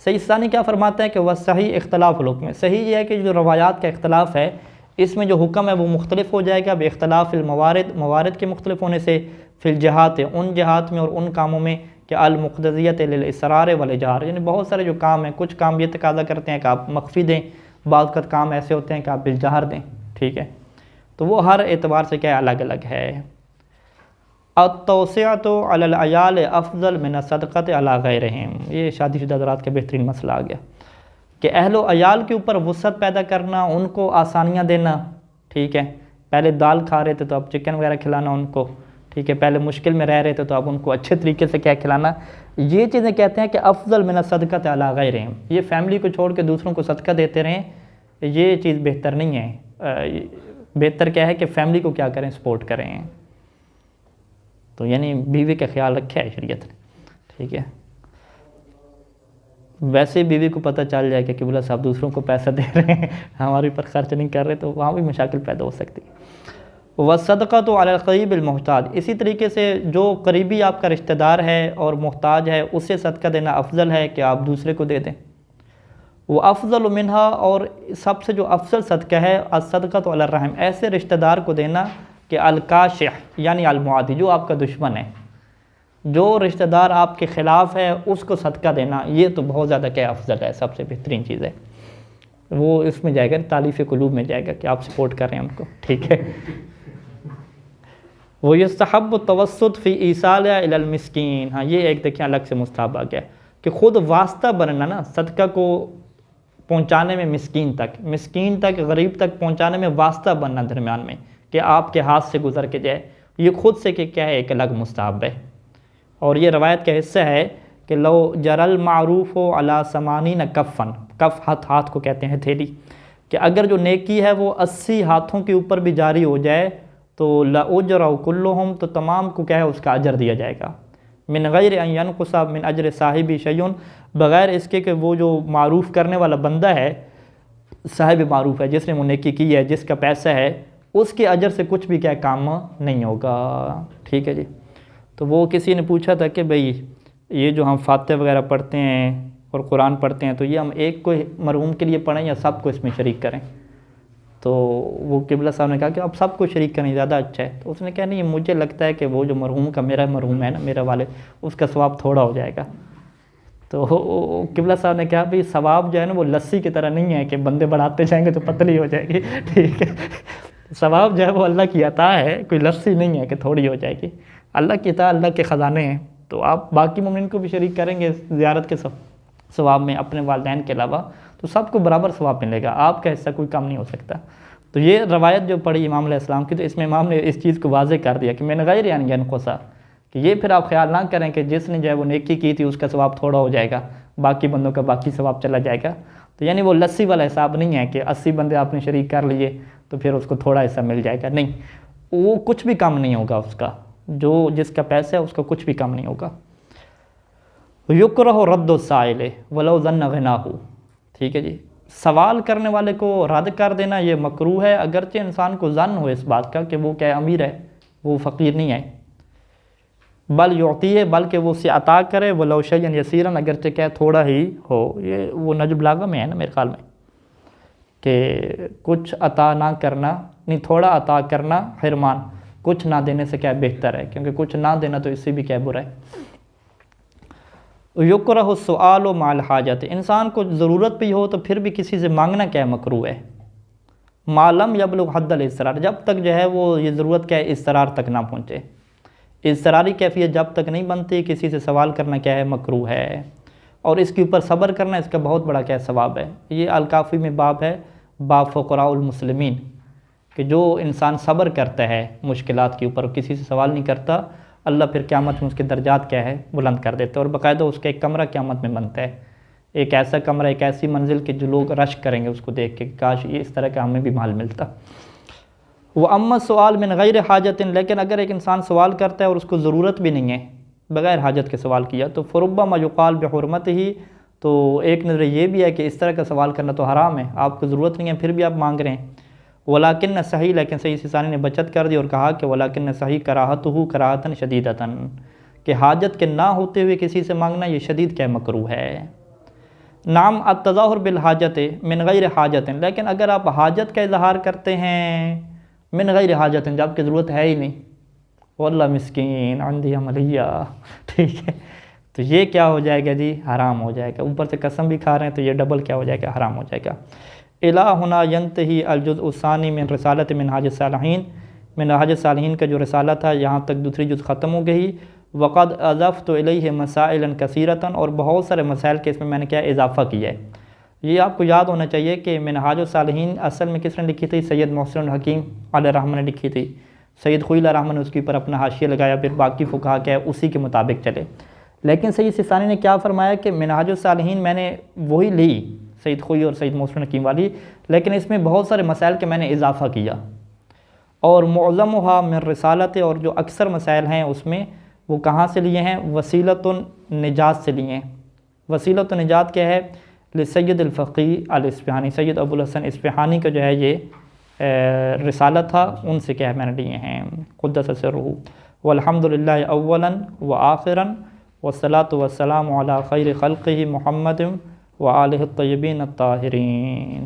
सही सानी क्या फरमाते हैं कि वह सही इख्तलाफ हुक्म में, सही ये है कि जो रवायात का इख्तलाफ है इसमें जो हुक्म है वो मुख्तलिफ हो जाएगा, बेख्तलाफ़ मवारिद के मुख्तलिफ होने से, फिल जहात, उन जहात में और उन कामों में कि अल मुक़्तज़ियत लिल इसरार वल इजहार, यानी बहुत सारे जो काम हैं, कुछ काम ये तकाज़ा करते हैं कि आप मख्फ़ी दें, बाद का काम ऐसे होते हैं कि आप बिलजहर दें, ठीक है। तो वो हर एतबार से क्या अलग अलग है। अत-तौसिअतु अलल अयाल अफ़ज़ल मिन सदक़त अला गैरिहिम, ये शादीशुदा हज़रात का बेहतरीन मसला आ गया कि अहलो अयाल के ऊपर वुसअत पैदा करना, उनको आसानियाँ देना, ठीक है। पहले दाल खा रहे थे तो अब चिकन वगैरह खिलाना उनको, ठीक है। पहले मुश्किल में रह रहे थे तो अब उनको अच्छे तरीके से क्या खिलाना, ये चीज़ें कहते हैं कि अफ़ज़ल मिन सदक़त अला गैरिहिम, ये फैमिली को छोड़ के दूसरों को सदका देते रहें, ये चीज़ बेहतर नहीं है। बेहतर क्या है कि फैमिली को क्या करें, सपोर्ट करें। तो यानी बीवी का ख्याल रखा है शरीयत ने, ठीक है। वैसे बीवी को पता चल जाए कि किबला साहब दूसरों को पैसा दे रहे हैं, हमारे ऊपर खर्च नहीं कर रहे, तो वहाँ भी मशाकिल पैदा हो सकती है। व सदक़तु अलल क़रीबिल मुहताज, इसी तरीके से जो करीबी आपका रिश्तेदार है और मुहताज है, उससे सदका देना अफजल है कि आप दूसरे को दे दें। वो अफजल मिनहा, और सबसे जो अफजल सदका है असदक़तु अलर रहम, ऐसे रिश्तेदार को देना कि अलकाशिह, यानी अलमुआदी, जो आपका दुश्मन है, जो रिश्तेदार आपके ख़िलाफ़ है, उसको सदका देना, ये तो बहुत ज़्यादा क्या अफजल है, सबसे बेहतरीन चीज़ है। वो इसमें जाएगा, तालीफ़ कुलूब में जाएगा कि आप सपोर्ट कर रहे हैं उनको, ठीक है। वो युस्तहब्बु तवस्सुत फ़ी ईसाल इलल मिस्कीन, हाँ ये एक देखिए अलग से मुस्तहब आ गया कि ख़ुद वास्ता बनना ना, सदका को पहुँचाने में मिस्कीन तक गरीब तक पहुँचाने में वास्ता बनना दरमियान में, कि आपके हाथ से गुज़र के जाए, ये ख़ुद से कि क्या है, एक अलग मुस्तहब है। और ये रवायत का हिस्सा है कि लो जरल मारूफ़ अला समानी न कफ़न, कफ़ हाथ को कहते हैं थैली, कि अगर जो नेकी है वो 80 हाथों के ऊपर भी जारी हो जाए तो लउजरा कुल्लुहुम, तो तमाम को क्या है उसका अजर दिया जाएगा। मिन गैर अन यनकुसा मिन अजर साहिबी शैउन, बग़ैर इसके कि वो जो मारूफ़ करने वाला बंदा है, साहिब मारूफ़ है, जिसने वो नेकी की है, जिसका पैसा है, उसके अजर से कुछ भी क्या काम नहीं होगा, ठीक है जी। तो वो किसी ने पूछा था कि भाई ये जो हम फातिहा वगैरह पढ़ते हैं और कुरान पढ़ते हैं, तो ये हम एक को मरहूम के लिए पढ़ें या सबको इसमें शरीक करें। तो वो किबला साहब ने कहा कि आप सबको शरीक करें, ज़्यादा अच्छा है। तो उसने कहा नहीं, मुझे लगता है कि वो जो मरहूम का, मेरा मरहूम है ना, मेरा वाले, उसका सवाब थोड़ा हो जाएगा। तो किबला साहब ने कहा भाई सवाब जो है ना वो लस्सी की तरह नहीं है कि बंदे बढ़ाते जाएंगे तो पतली हो जाएगी, ठीक है। सवाब जो है वो अल्लाह की अता है, कोई लस्सी नहीं है कि थोड़ी हो जाएगी। अल्लाह की अता, अल्लाह के ख़जाने हैं, तो आप बाकी मोमिन को भी शरीक करेंगे ज़ियारत के सवाब में, अपने वालिदैन के अलावा, तो सबको बराबर सवाब मिलेगा, आपका हिस्सा कोई कम नहीं हो सकता। तो ये रवायत जो पढ़ी इमाम अलैहिस्सलाम की, तो इसमें इमाम ने इस चीज़ को वाज़ेह कर दिया कि मैंने गैर यानी यनकुसा, कि ये फिर आप ख्याल ना करें कि जिसने जो है वो नेकी की थी उसका सवाब थोड़ा हो जाएगा, बाकी बंदों का बाकी सवाब चला जाएगा। तो यानी वो लस्सी वाला हिसाब नहीं है कि 80 बंदे आपने शरीक कर लिए तो फिर उसको थोड़ा हिस्सा मिल जाएगा, नहीं, वो कुछ भी कम नहीं होगा उसका, जो जिसका पैसा है उसका कुछ भी कम नहीं होगा। युकरहु रद्दु साइल वलौ ज़न्न ग़िनाहु, ठीक है जी। सवाल करने वाले को रद्द कर देना ये मकरूह है, अगरचे इंसान को ज़न्न हो इस बात का कि वो क्या अमीर है, वो फ़कीर नहीं है। बल युती है, बल्कि वो उसे अता करे, वलौ शयअन यसीरन, अगरचे क्या थोड़ा ही हो। ये वो नजम बलागा में है ना मेरे ख्याल में, कि कुछ अता ना करना, नहीं थोड़ा अता करना हिरमान, कुछ ना देने से क्या बेहतर है, क्योंकि कुछ ना देना तो इससे भी क्या बुरा है। युकरहु सुआल माल हाजत, इंसान को ज़रूरत भी हो तो फिर भी किसी से मांगना क्या मकरूह है। मालम यबलुग हद्दल इसरार, जब तक जो है वो ये ज़रूरत क्या है इसरार तक ना पहुँचे। इज़्तिरारी कैफियत जब तक नहीं बनती, किसी से सवाल करना क्या है, मकरूह है। और इसके ऊपर सब्र करना, इसका बहुत बड़ा क्या सवाब है। ये अल-काफ़ी में बाब है, बाब फ़ुक़राउल मुस्लिमीन, कि जो इंसान सब्र करता है मुश्किलात के ऊपर, किसी से सवाल नहीं करता, अल्लाह फिर क़यामत में उसके दर्जात क्या है, बुलंद कर देते हैं। और बाकायदा उसका एक कमरा क़यामत में बनता है, एक ऐसा कमरा, एक ऐसी मंजिल कि जो लोग रश करेंगे उसको देख के, काश ये इस तरह का हमें भी माल मिलता। वह अम्मा सवाल मिन गैर हाजतिन, लेकिन अगर एक इंसान सवाल करता है और उसको ज़रूरत भी नहीं है, बग़ैर हाजत के सवाल किया, तो फ़रुब्बमा युक़ाल बिहुर्मतिही, तो एक नज़र ये भी है कि इस तरह का सवाल करना तो हराम है, आपको ज़रूरत नहीं है फिर भी आप मांग रहे हैं। वलाकिन सही, लेकिन सही सिसानी ने बचत कर दी और कहा कि वलाकिन सही कराहतहु कराहतन शदीदतन, कि हाजत के ना होते हुए किसी से मांगना ये शदीद क्या मकरूह है। नाम अत-तज़ाहुर बिल हाजत मिन गैर हाजतिन, लेकिन अगर आप हाजत का इजहार करते हैं मिन गैर हाजतिन, जब की ज़रूरत है ही नहीं, वल्लाह मिस्कीन अंधी अमलिया, ठीक है, तो ये क्या हो जाएगा जी, हराम हो जाएगा। ऊपर से कसम भी खा रहे हैं तो ये डबल क्या हो जाएगा, हराम हो जाएगा। इला हुना यंतही अल-जुज़्उ सानी मिन रिसालत मिनहाज सालिहीन, मिनहाज सालिहीन का जो रिसाला था यहाँ तक दूसरी जुज़ ख़त्म हो गई। वक़द अज़फ़्तु इलैहि मसाइलन कसीरतन, और बहुत सारे मसाइल के इसमें मैंने क्या इजाफ़ा किया है। ये आपको याद होना चाहिए कि मिनहाज सालिहीन असल में किसने लिखी थी, सैयद मोहसिन हकीम अलैहिर्रहमत ने लिखी थी। सैयद ख़ुई अलैहिर्रहमत ने उसके ऊपर अपना हाशिया लगाया, फिर बाकी फ़ुक़हा क्या है उसी के मुताबिक चले। लेकिन सैयद सिस्तानी ने क्या फ़रमाया कि मिनहाज सालिहीन मैंने वही ली, सैयद ख़ुई और सैयद मोहसिन हकीम वाली, लेकिन इसमें बहुत सारे मसाइल के मैंने इजाफ़ा किया। और मुअज़्ज़मुहा मिन रिसालत, और जो अक्सर मसाइल हैं उसमें वो कहाँ से लिए हैं, वसीलतुन निजात से लिए हैं। वसीलतुन निजात क्या है, सैयद अल-फ़क़ीह अल-इस्फ़हानी, सैयद अबुल हसन इस्फ़हानी का जो है ये रिसाला था, उनसे क्या है मैंने लिए हैं। क़ुद्दस सिर्रुहु। वल्हम्दुलिल्लाहि अव्वलन व आखिरन वस्सलातु वस्सलामु अला खैरि ख़ल्क़िही मुहम्मदिन व आलिहि त्तय्यबीन अत्ताहिरीन।